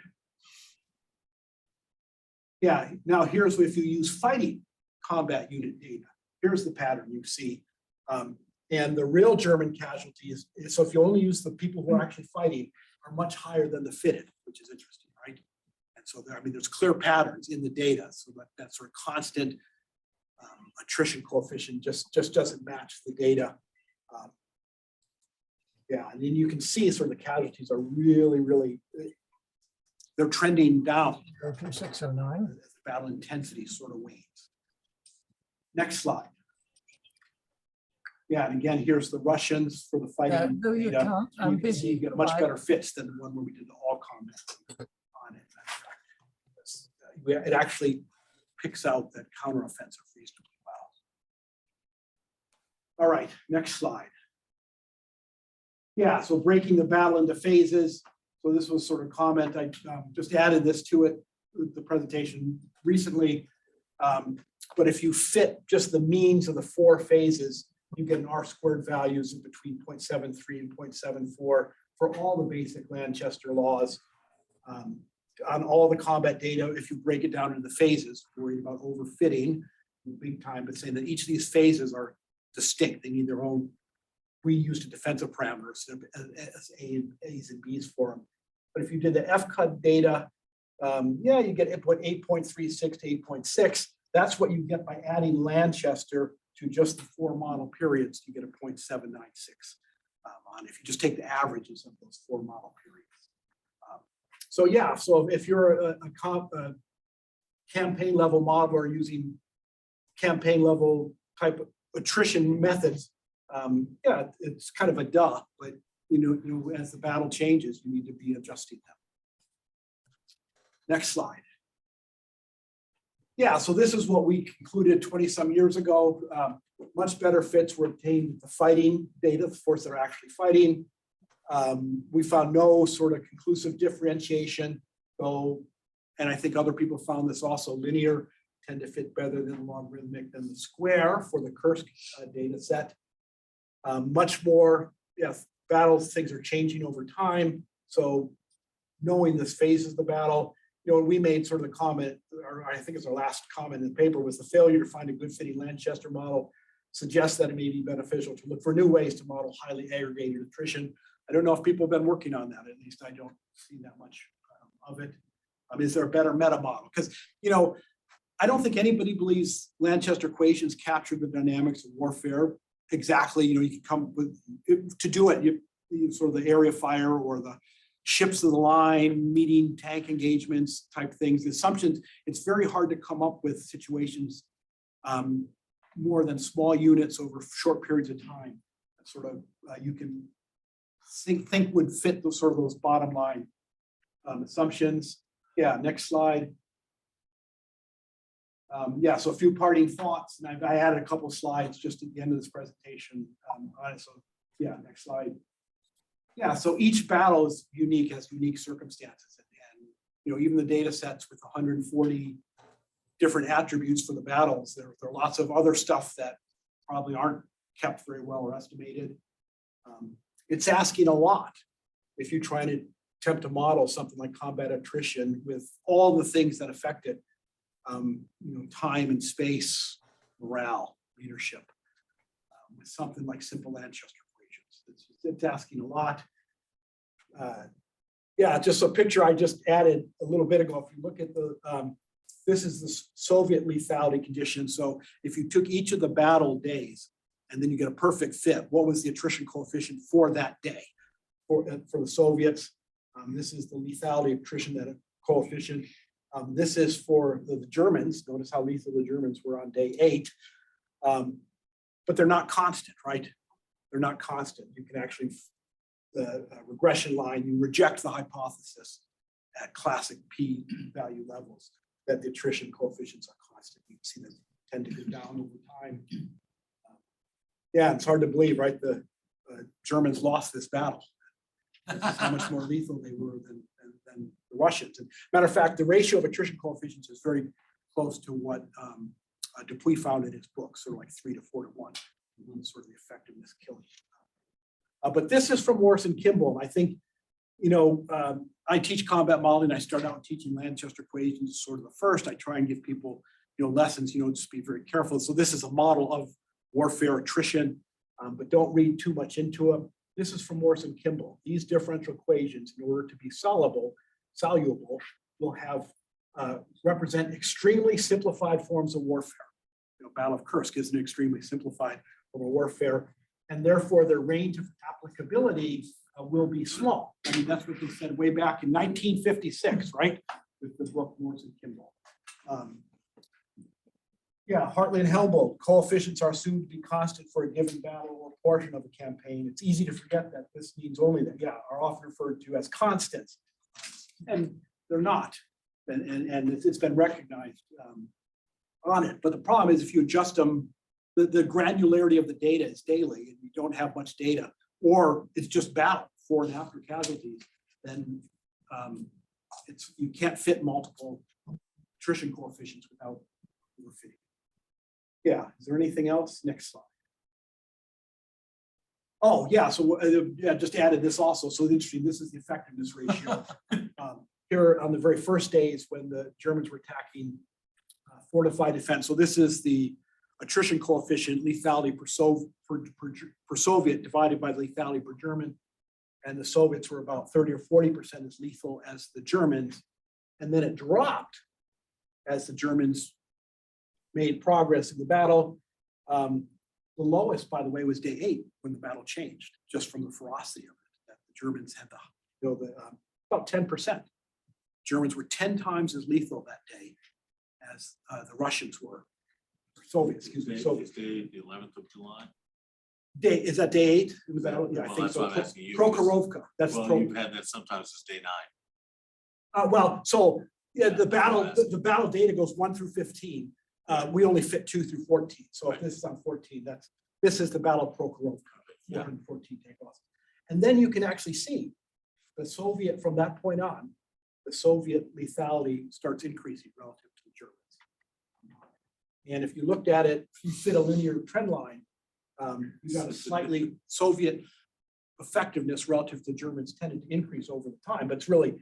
Yeah, now here's if you use fighting combat unit data. Here's the pattern you see. And the real German casualties, so if you only use the people who are actually fighting, are much higher than the fitted, which is interesting, right? And so there's clear patterns in the data. So that sort of constant attrition coefficient just doesn't match the data. Yeah, and then you can see sort of the casualties are really, they're trending down. 2609. The battle intensity sort of wanes. Next slide. Yeah, and again, here's the Russians for the fighting No, you data. can't. So you I'm can see you busy. get much Bye. better fits than the one where we did the all comment on it. It actually picks out that counteroffensive reasonably well. All right, next slide. Yeah, so breaking the battle into phases. So this was sort of comment. I just added this to it, the presentation recently. But if you fit just the means of the 4 phases, you get an R² values of between 0.73 and 0.74 for all the basic Lanchester laws. On all the combat data, if you break it down into the phases, worried about overfitting big time, but saying that each of these phases are distinct. They need their own. We used a defensive parameters as A's and B's for them. But if you did the FCUD data, yeah, you get 8.36 to 8.6. That's what you get by adding Lanchester to just the 4 model periods. You get a 0.796 on if you just take the averages of those 4 model periods. So yeah, so if you're a campaign level modeler using campaign level type of attrition methods, yeah, it's kind of a duh, but you know, as the battle changes, you need to be adjusting them. Next slide. Yeah, so this is what we concluded 20 some years ago. Much better fits were obtained with the fighting data, the force that are actually fighting. We found no sort of conclusive differentiation, though, and I think other people found this also. Linear tend to fit better than logarithmic than the square for the Kursk data set. Much more, yes, battles, things are changing over time. So knowing this phases of the battle, you know, we made sort of the comment, or I think it's our last comment in the paper, was the failure to find a good fitting Lanchester model suggests that it may be beneficial to look for new ways to model highly aggregated attrition. I don't know if people have been working on that. At least I don't see that much of it. Is there a better meta model? Because, you know, I don't think anybody believes Lanchester equations capture the dynamics of warfare exactly. You know, you can come with, to do it, you sort of the area fire or the ships of the line, meeting tank engagements type things, the assumptions, it's very hard to come up with situations more than small units over short periods of time. Sort of you can think would fit those sort of those bottom line assumptions. Yeah, next slide. Yeah, so a few parting thoughts, and I added a couple of slides just at the end of this presentation on it. So yeah, next slide. Yeah, so each battle is unique, has unique circumstances, and you know, even the data sets with 140 different attributes for the battles, there are lots of other stuff that probably aren't kept very well or estimated. It's asking a lot if you try to attempt to model something like combat attrition with all the things that affect it, you know, time and space, morale, leadership, with something like simple Lanchester equations. It's asking a lot. Yeah, just a picture I just added a little bit ago. If you look at the, this is the Soviet lethality condition. So if you took each of the battle days and then you get a perfect fit, what was the attrition coefficient for that day for the Soviets? This is the lethality attrition that coefficient. This is for the Germans. Notice how lethal the Germans were on day 8. But they're not constant, right? They're not constant. You can actually, the regression line, you reject the hypothesis at classic P value levels that the attrition coefficients are constant. You can see them tend to go down over time. Yeah, it's hard to believe, right? The Germans lost this battle. That's how much more lethal they were than the Russians. And matter of fact, the ratio of attrition coefficients is very close to what Dupuy found in his book, sort of like 3 to 4 to 1, sort of the effectiveness killing. But this is from Morris and Kimball. I think, you know, I teach combat modeling. I start out teaching Lanchester equations, sort of the first. I try and give people, you know, lessons, you know, just be very careful. So this is a model of warfare attrition, but don't read too much into it. This is from Morris and Kimball. These differential equations, in order to be soluble, will have represent extremely simplified forms of warfare. You know, Battle of Kursk is an extremely simplified form of warfare, and therefore their range of applicability will be small. I mean, that's what they said way back in 1956, right? With the book Morris and Kimball. Yeah, Hartley and Helbold, coefficients are assumed to be constant for a given battle or portion of a campaign. It's easy to forget that this means only that, yeah, are often referred to as constants. And they're not, and it's been recognized on it. But the problem is if you adjust them, the granularity of the data is daily and you don't have much data, or it's just battle before and after casualties, then you can't fit multiple attrition coefficients without overfitting. Yeah, is there anything else? Next slide. Oh, yeah, so yeah, just added this also. So interesting, this is the effectiveness ratio. Here on the very first days when the Germans were attacking fortified defense. So this is the attrition coefficient, lethality per Soviet divided by lethality per German. And the Soviets were about 30 or 40% as lethal as the Germans. And then it dropped as the Germans made progress in the battle. The lowest, by the way, was day 8 when the battle changed, just from the ferocity of it. That the Germans had about 10%. Germans were 10 times as lethal that day as the Russians were. Soviets, excuse me. Soviets. The 11th of July. Is that day 8 in the battle? Yeah, I Well, think that's so. what I'm asking you. Prokhorovka. That's Well, you've had that sometimes as day 9. well, so yeah, the battle data goes 1 through 15. We only fit 2 through 14. So if this is on 14, this is the Battle of Prokhorovka, 414 takeoffs. And then you can actually see the Soviet, from that point on, the Soviet lethality starts increasing relative to the Germans. And if you looked at it, if you fit a linear trend line, you got a slightly Soviet effectiveness relative to Germans tended to increase over the time, but it's really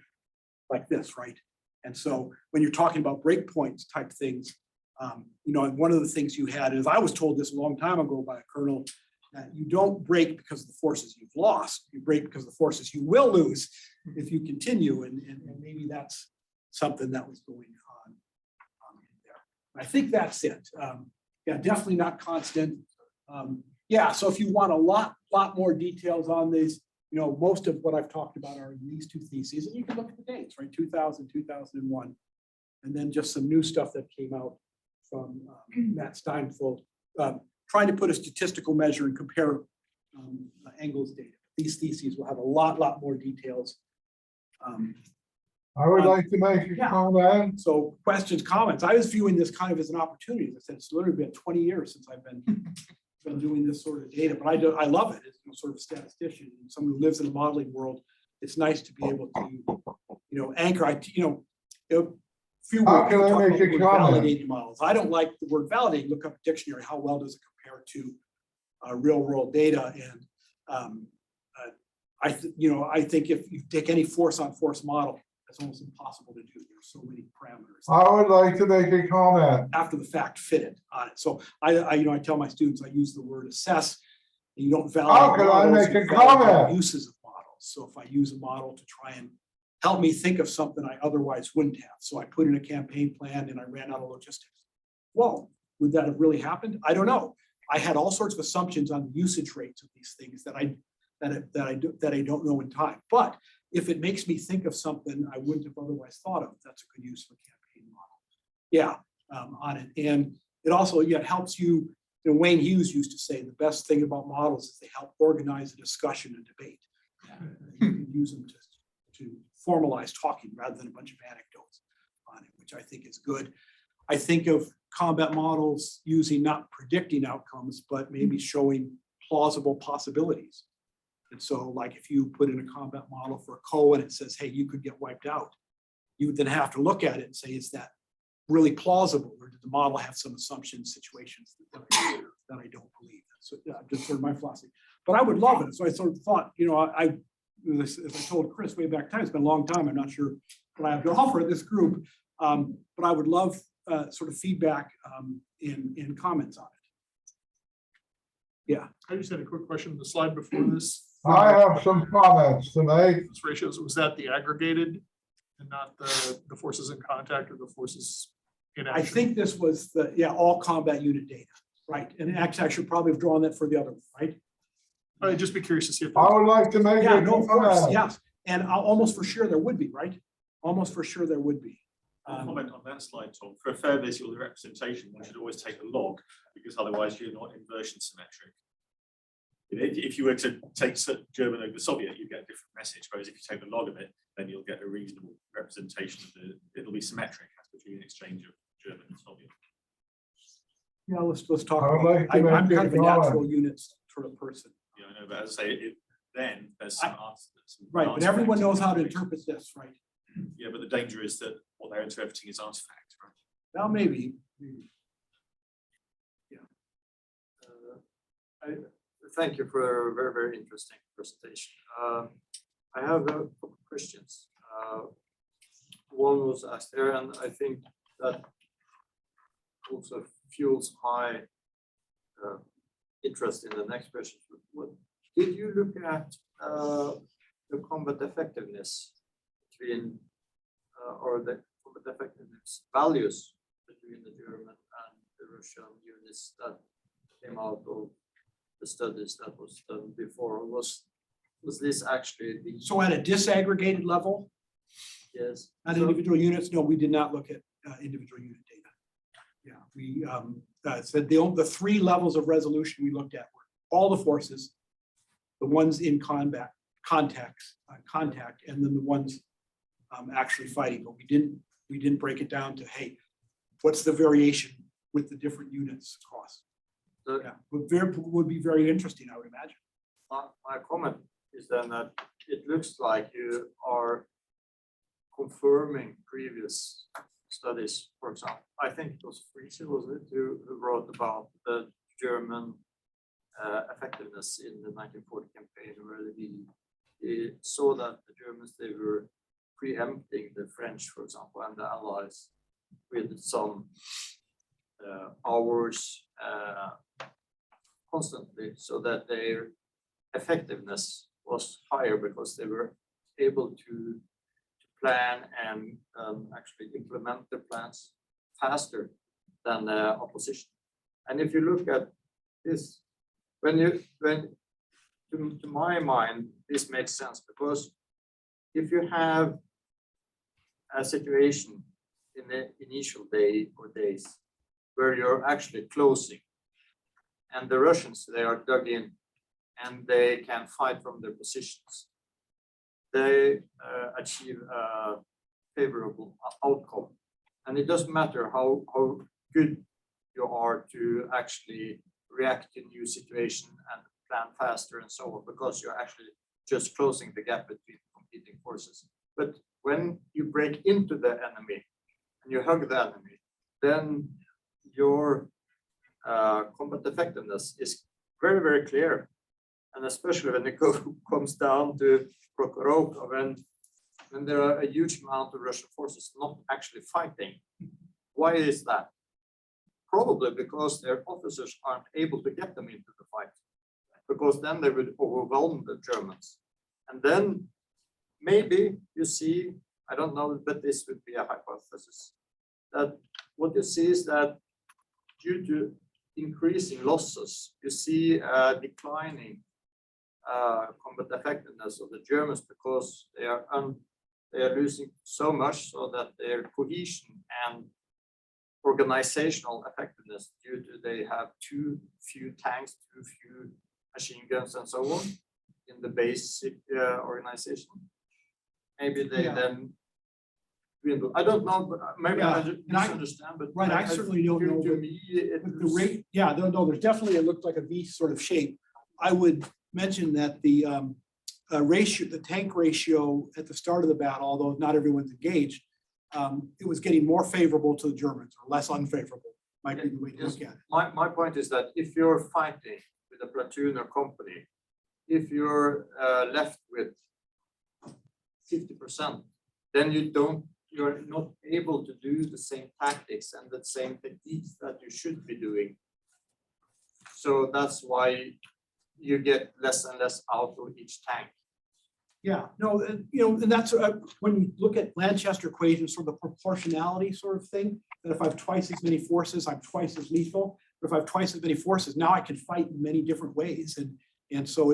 like this, right? And so when you're talking about breakpoints type things, and one of the things you had is, I was told this a long time ago by a colonel, that you don't break because of the forces you've lost, you break because of the forces you will lose if you continue, and maybe that's something that was going on there. I think that's it. Yeah, definitely not constant. Yeah, so if you want a lot more details on these, most of what I've talked about are in these 2 theses, and you can look at the dates, right? 2000, 2001, and then just some new stuff that came out from Matt Steinfeld, trying to put a statistical measure and compare Engel's data. These theses will have a lot more details. I would like to make a comment. So questions, comments. I was viewing this kind of as an opportunity. As I said, it's literally been 20 years since I've been doing this sort of data, but I love it as sort of a statistician and someone who lives in a modeling world. It's nice to be able to, anchor. Few How words can I talk make about a the word comment? validating models. I don't like the word validate. Look up a dictionary. How well does it compare to real world data? And I think if you take any force on force model, it's almost impossible to do. There's so many parameters. I would like to make a comment. After the fact, fit it on it. So I tell my students, I use the word assess. And you don't validate. How can I models, make you a validate comment? uses of models. So if I use a model to try and help me think of something I otherwise wouldn't have. So I put in a campaign plan and I ran out of logistics. Well, would that have really happened? I don't know. I had all sorts of assumptions on the usage rates of these things that I don't know in time. But if it makes me think of something I wouldn't have otherwise thought of, that's a good use of a campaign model. Yeah, on it. And it also helps you. Wayne Hughes used to say the best thing about models is they help organize a discussion and debate. You can use them to formalize talking rather than a bunch of anecdotes on it, which I think is good. I think of combat models using not predicting outcomes, but maybe showing plausible possibilities. And so like if you put in a combat model for a CO and it says, hey, you could get wiped out, you would then have to look at it and say, is that really plausible? Or did the model have some assumptions, situations that I don't believe? So yeah, just sort of my philosophy. But I would love it. So I sort of thought, as I told Chris way back time, it's been a long time. I'm not sure what I have to offer this group, but I would love sort of feedback in comments on it. Yeah. I just had a quick question. The slide before this. I have some comments to make. This ratios, was that the aggregated and not the forces in contact or the forces in action? I think this was all combat unit data, right? And actually, I should probably have drawn that for the other one, right? I'd just be curious to see if. I would like to make Yeah, a no, of course, comment. yes. And almost for sure there would be, right? Almost for sure there would be. I'll comment on that slide, Tom. For a fair visual representation, one should always take a log, because otherwise you're not inversion symmetric. If you were to take German over Soviet, you get a different message. Whereas if you take the log of it, then you'll get a reasonable representation of it'll be symmetric as between an exchange of German and Soviet. Yeah, let's talk. I would about- like to I'm make kind of a a natural comment. units sort of person. Yeah, I know, but as I say, then there's some answer. Right, but everyone knows how to interpret this, right? Yeah, but the danger is that what they're interpreting is artifact, right? Well, maybe. Thank you for a very, very interesting presentation. I have a couple of questions. One was asked there, and I think that also fuels my interest in the next question. Did you look at the combat effectiveness between, or the combat effectiveness values between the German and the Russian units that came out of the studies that was done before? Was this actually the? So at a disaggregated level, Yes. at So- individual units, no, we did not look at individual unit data. Yeah, we said the three levels of resolution we looked at were all the forces, the ones in contact, and then the ones actually fighting. But we didn't break it down to, hey, what's the variation with the different units across? So- Yeah, would be very interesting, I would imagine. My comment is then that it looks like you are confirming previous studies. For example, I think it was Friese, was it, who wrote about the German effectiveness in the 1940 campaign, where he saw that the Germans, they were preempting the French, for example, and the Allies with some hours constantly, so that their effectiveness was higher because they were able to plan and actually implement their plans faster than the opposition. And if you look at this, to my mind, this makes sense, because if you have a situation in the initial day or days where you're actually closing, and the Russians, they are dug in and they can fight from their positions, they achieve a favorable outcome. And it doesn't matter how good you are to actually react to new situation and plan faster and so on, because you're actually just closing the gap between competing forces. But when you break into the enemy and you hug the enemy, then your combat effectiveness is very, very clear. And especially when it comes down to Prokhorovka, when there are a huge amount of Russian forces not actually fighting. Why is that? Probably because their officers aren't able to get them into the fight, because then they would overwhelm the Germans. And then maybe you see, I don't know, but this would be a hypothesis, that what you see is that due to increasing losses, you see a declining combat effectiveness of the Germans, because they are losing so much, so that their cohesion and organizational effectiveness, due to they have too few tanks, too few machine guns and so on in the basic organization. Maybe they then dwindle. I don't know, but maybe Yeah, I and I- misunderstand, but Right, I certainly don't know, to but- me, it But the was- rate, yeah, no, there's definitely, it looked like a V sort of shape. I would mention that the ratio, the tank ratio at the start of the battle, although not everyone's engaged, it was getting more favorable to the Germans, or less unfavorable, might be the way to look at it. My point is that if you're fighting with a platoon or company, if you're left with 50%, then you're not able to do the same tactics and the same techniques that you should be doing. So that's why you get less and less out of each tank. Yeah, no, and that's, when you look at Lanchester equations, sort of the proportionality sort of thing, that if I have twice as many forces, I'm twice as lethal. But if I have twice as many forces, now I can fight in many different ways. And so,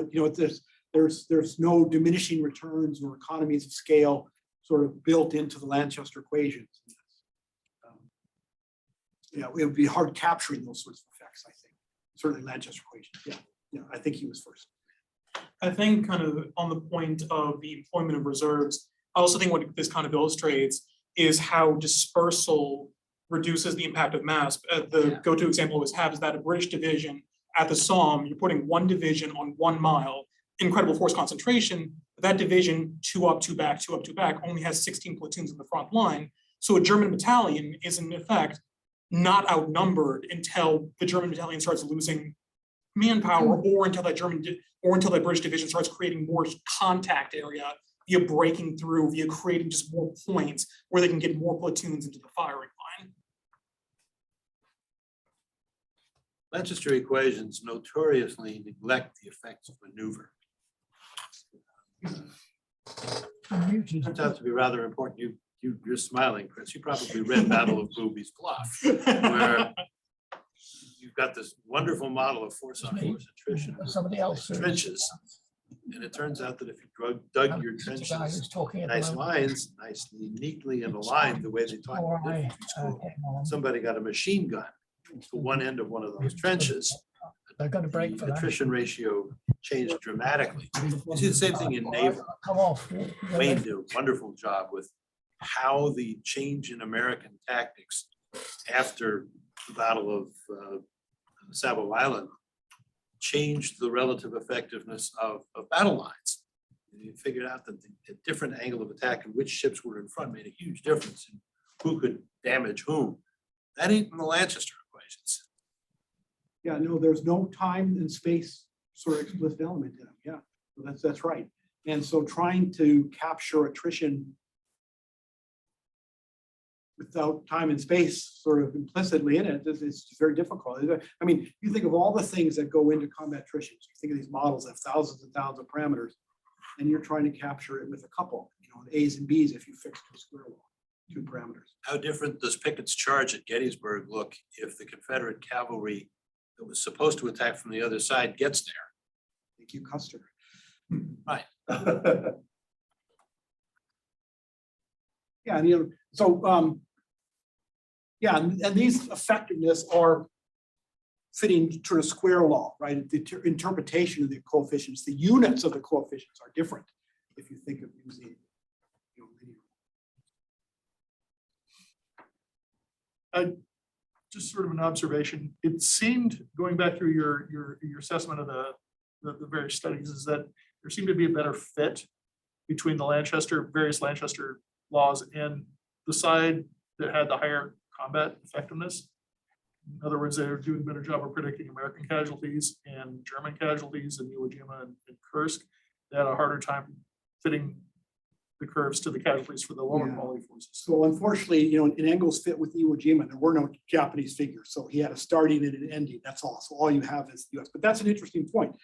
there's no diminishing returns or economies of scale sort of built into the Lanchester equations. Yeah, it would be hard capturing those sorts of effects, I think. Certainly Lanchester equation. Yeah, I think he was first. I think kind of on the point of the employment of reserves, I also think what this kind of illustrates is how dispersal reduces the impact of mass. The go-to example I always have is that a British division at the Somme, you're putting one division on 1 mile, incredible force concentration. That division, 2 up, 2 back, 2 up, 2 back, only has 16 platoons in the front line. So a German battalion is in effect not outnumbered until the German battalion starts losing manpower, or until that British division starts creating more contact area via breaking through, via creating just more points where they can get more platoons into the firing line. Lanchester equations notoriously neglect the effects of maneuver. Turns out to be rather important. You're smiling, Chris. You probably read Battle of Booby's Bluff, where you've got this wonderful model of force on force attrition. Somebody else. Trenches. And it turns out that if you dug your trenches, nice lines, nicely, neatly and aligned the way they taught you in school, somebody got a machine gun to one end of one of those trenches. They're going to break The for that. attrition ratio changed dramatically. You see the same thing in naval. Come off. Wayne did a wonderful job with how the change in American tactics after the Battle of Savo Island changed the relative effectiveness of battle lines. You figured out that the different angle of attack and which ships were in front made a huge difference in who could damage whom. That ain't in the Lanchester equations. Yeah, no, there's no time and space sort of explicit element in them. Yeah, so that's right. And so trying to capture attrition without time and space sort of implicitly in it, it's very difficult. I mean, you think of all the things that go into combat attrition. So you think of these models that have thousands and thousands of parameters, and you're trying to capture it with a couple, A's and B's if you fix the square law, 2 parameters. How different does Pickett's charge at Gettysburg look if the Confederate cavalry that was supposed to attack from the other side gets there? Thank you, Custer. Right. Yeah, and so yeah, and these effectiveness are fitting sort of square law, right? The interpretation of the coefficients, the units of the coefficients are different if you think of using linear. Just sort of an observation. It seemed, going back through your assessment of the various studies, is that there seemed to be a better fit between the various Lanchester laws and the side that had the higher combat effectiveness. In other words, they're doing a better job of predicting American casualties and German casualties in Iwo Jima and Kursk. They had a harder time fitting the curves to the casualties for the lower quality forces. So unfortunately, in Engel's fit with Iwo Jima, there were no Japanese figures. So he had a starting and an ending. That's all. So all you have is the US. But that's an interesting point.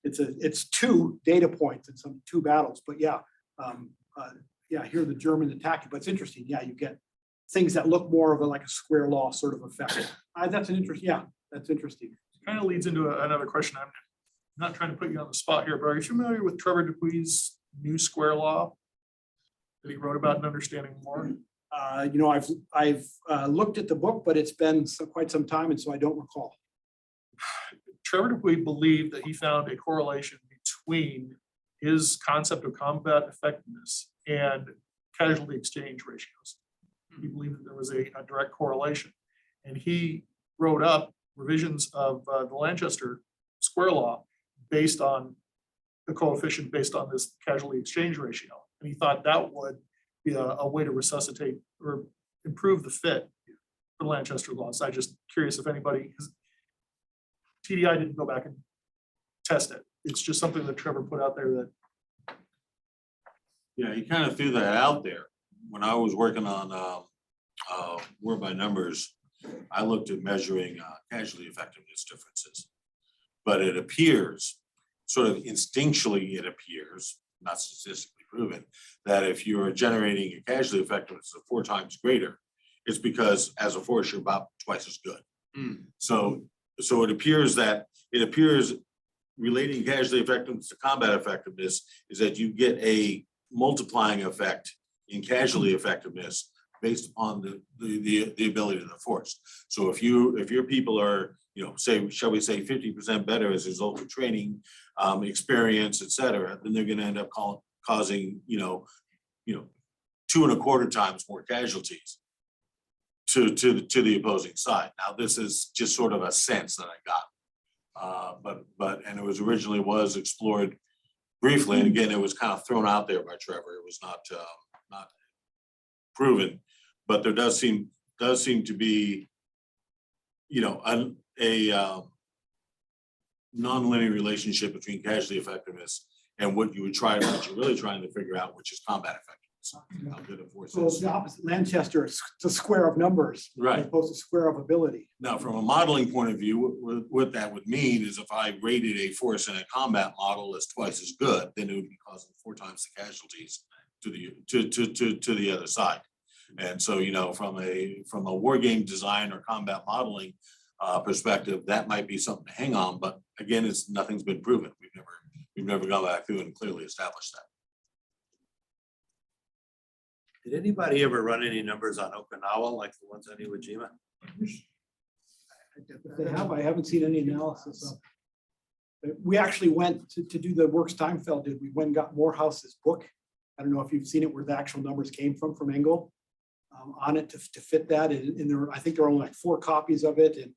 It's 2 data points and some 2 battles. But yeah, here the German attack. But it's interesting. Yeah, you get things that look more of like a square law sort of effect. That's an interesting. Yeah, that's interesting. Kind of leads into another question. I'm not trying to put you on the spot here, but are you familiar with Trevor Dupuy's new square law that he wrote about and understanding more? I've looked at the book, but it's been quite some time, and so I don't recall. Trevor Dupuy believed that he found a correlation between his concept of combat effectiveness and casualty exchange ratios. He believed that there was a direct correlation, and he wrote up revisions of the Lanchester square law based on the coefficient based on this casualty exchange ratio. And he thought that would be a way to resuscitate or improve the fit for Lanchester laws. I'm just curious if anybody, TDI didn't go back and test it. It's just something that Trevor put out there that. Yeah, he kind of threw that out there. When I was working on word by numbers, I looked at measuring casualty effectiveness differences. But it appears, sort of instinctually it appears, not statistically proven, that if you're generating a casualty effectiveness of 4 times greater, it's because as a force, you're about twice as good. So it appears relating casualty effectiveness to combat effectiveness is that you get a multiplying effect in casualty effectiveness based upon the ability of the force. So if your people are, shall we say 50% better as a result of training, experience, et cetera, then they're gonna end up causing, 2.25 times more casualties to the opposing side. Now, this is just sort of a sense that I got. And it was originally explored briefly, and again, it was kind of thrown out there by Trevor. It was not proven, but there does seem to be, a nonlinear relationship between casualty effectiveness and what you're really trying to figure out, which is combat effectiveness. How good a force So it's is. the opposite. Lanchester is the square of numbers. Right. As opposed to square of ability. Now, from a modeling point of view, what that would mean is if I rated a force in a combat model as twice as good, then it would be causing 4 times the casualties to the other side. And so, from a war game design or combat modeling perspective, that might be something to hang on. But again, nothing's been proven. We've never gone back through and clearly established that. Did anybody ever run any numbers on Okinawa like the ones on Iwo Jima? If they have, I haven't seen any analysis of. We actually went to do the work Steinfeld did. We went and got Morehouse's book. I don't know if you've seen it, where the actual numbers came from Engel on it to fit that. And I think there are only like 4 copies of it. And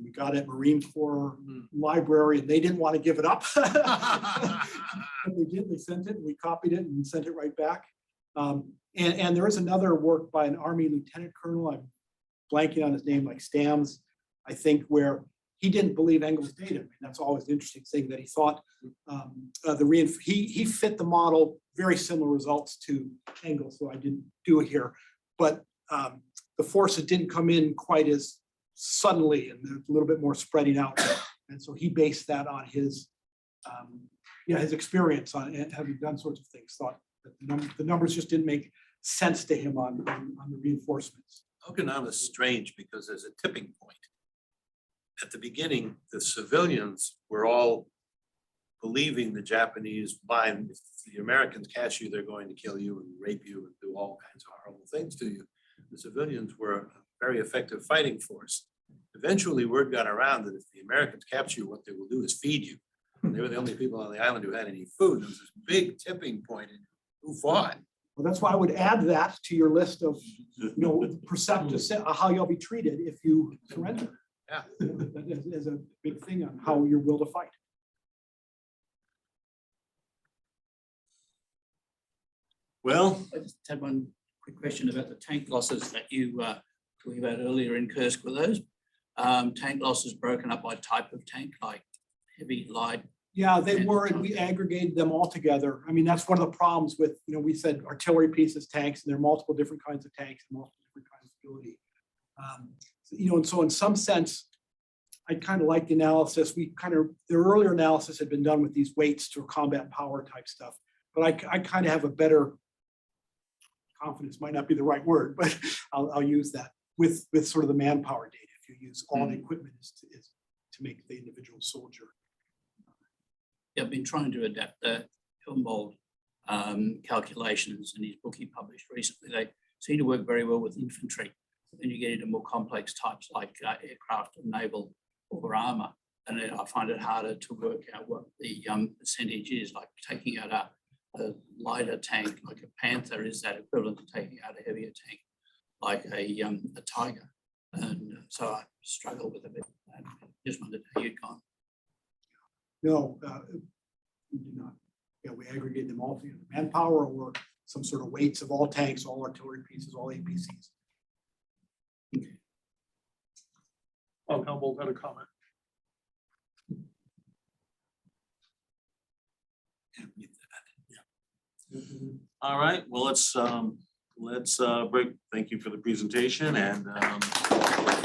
we got it at Marine Corps Library, and they didn't want to give it up. But they did. They sent it, and we copied it and sent it right back. And there is another work by an Army Lieutenant Colonel, I'm blanking on his name, like Stams, I think, where he didn't believe Engel's data. I mean, that's always an interesting thing, that he thought he fit the model, very similar results to Engel, so I didn't do it here. But the forces didn't come in quite as suddenly, and a little bit more spreading out. And so he based that on his experience on having done sorts of things, thought that the numbers just didn't make sense to him on the reinforcements. Okinawa is strange because there's a tipping point. At the beginning, the civilians were all believing the Japanese, if the Americans catch you, they're going to kill you and rape you and do all kinds of horrible things to you. The civilians were a very effective fighting force. Eventually, word got around that if the Americans capture you, what they will do is feed you. They were the only people on the island who had any food. There was this big tipping point in who fought. Well, that's why I would add that to your list of, perceptive, how you'll be treated if you surrender. Yeah. That is a big thing on how you're will to fight. Well, I just had one quick question about the tank losses that you were talking about earlier in Kursk. Were those tank losses broken up by type of tank, like heavy, light? Yeah, they were, and we aggregated them all together. I mean, that's one of the problems with, we said artillery pieces, tanks, and there are multiple different kinds of tanks and multiple different kinds of ability. And so in some sense, I kind of like the analysis. The earlier analysis had been done with these weights to combat power type stuff, but I kind of have a better confidence, might not be the right word, but I'll use that with sort of the manpower data. If you use all the equipment is to make the individual soldier. Yeah, I've been trying to adapt the Helmbold calculations in his book he published recently. They seem to work very well with infantry. Then you get into more complex types like aircraft or naval or armor. And I find it harder to work out what the percentage is, like taking out a lighter tank like a Panther. Is that equivalent to taking out a heavier tank like a Tiger? And so I struggle with a bit. I just wondered how you'd gone. No, we did not. Yeah, we aggregate them all together. Manpower or some sort of weights of all tanks, all artillery pieces, all APCs. Helmbold had a comment. all right, well, let's break. Thank you for the presentation, and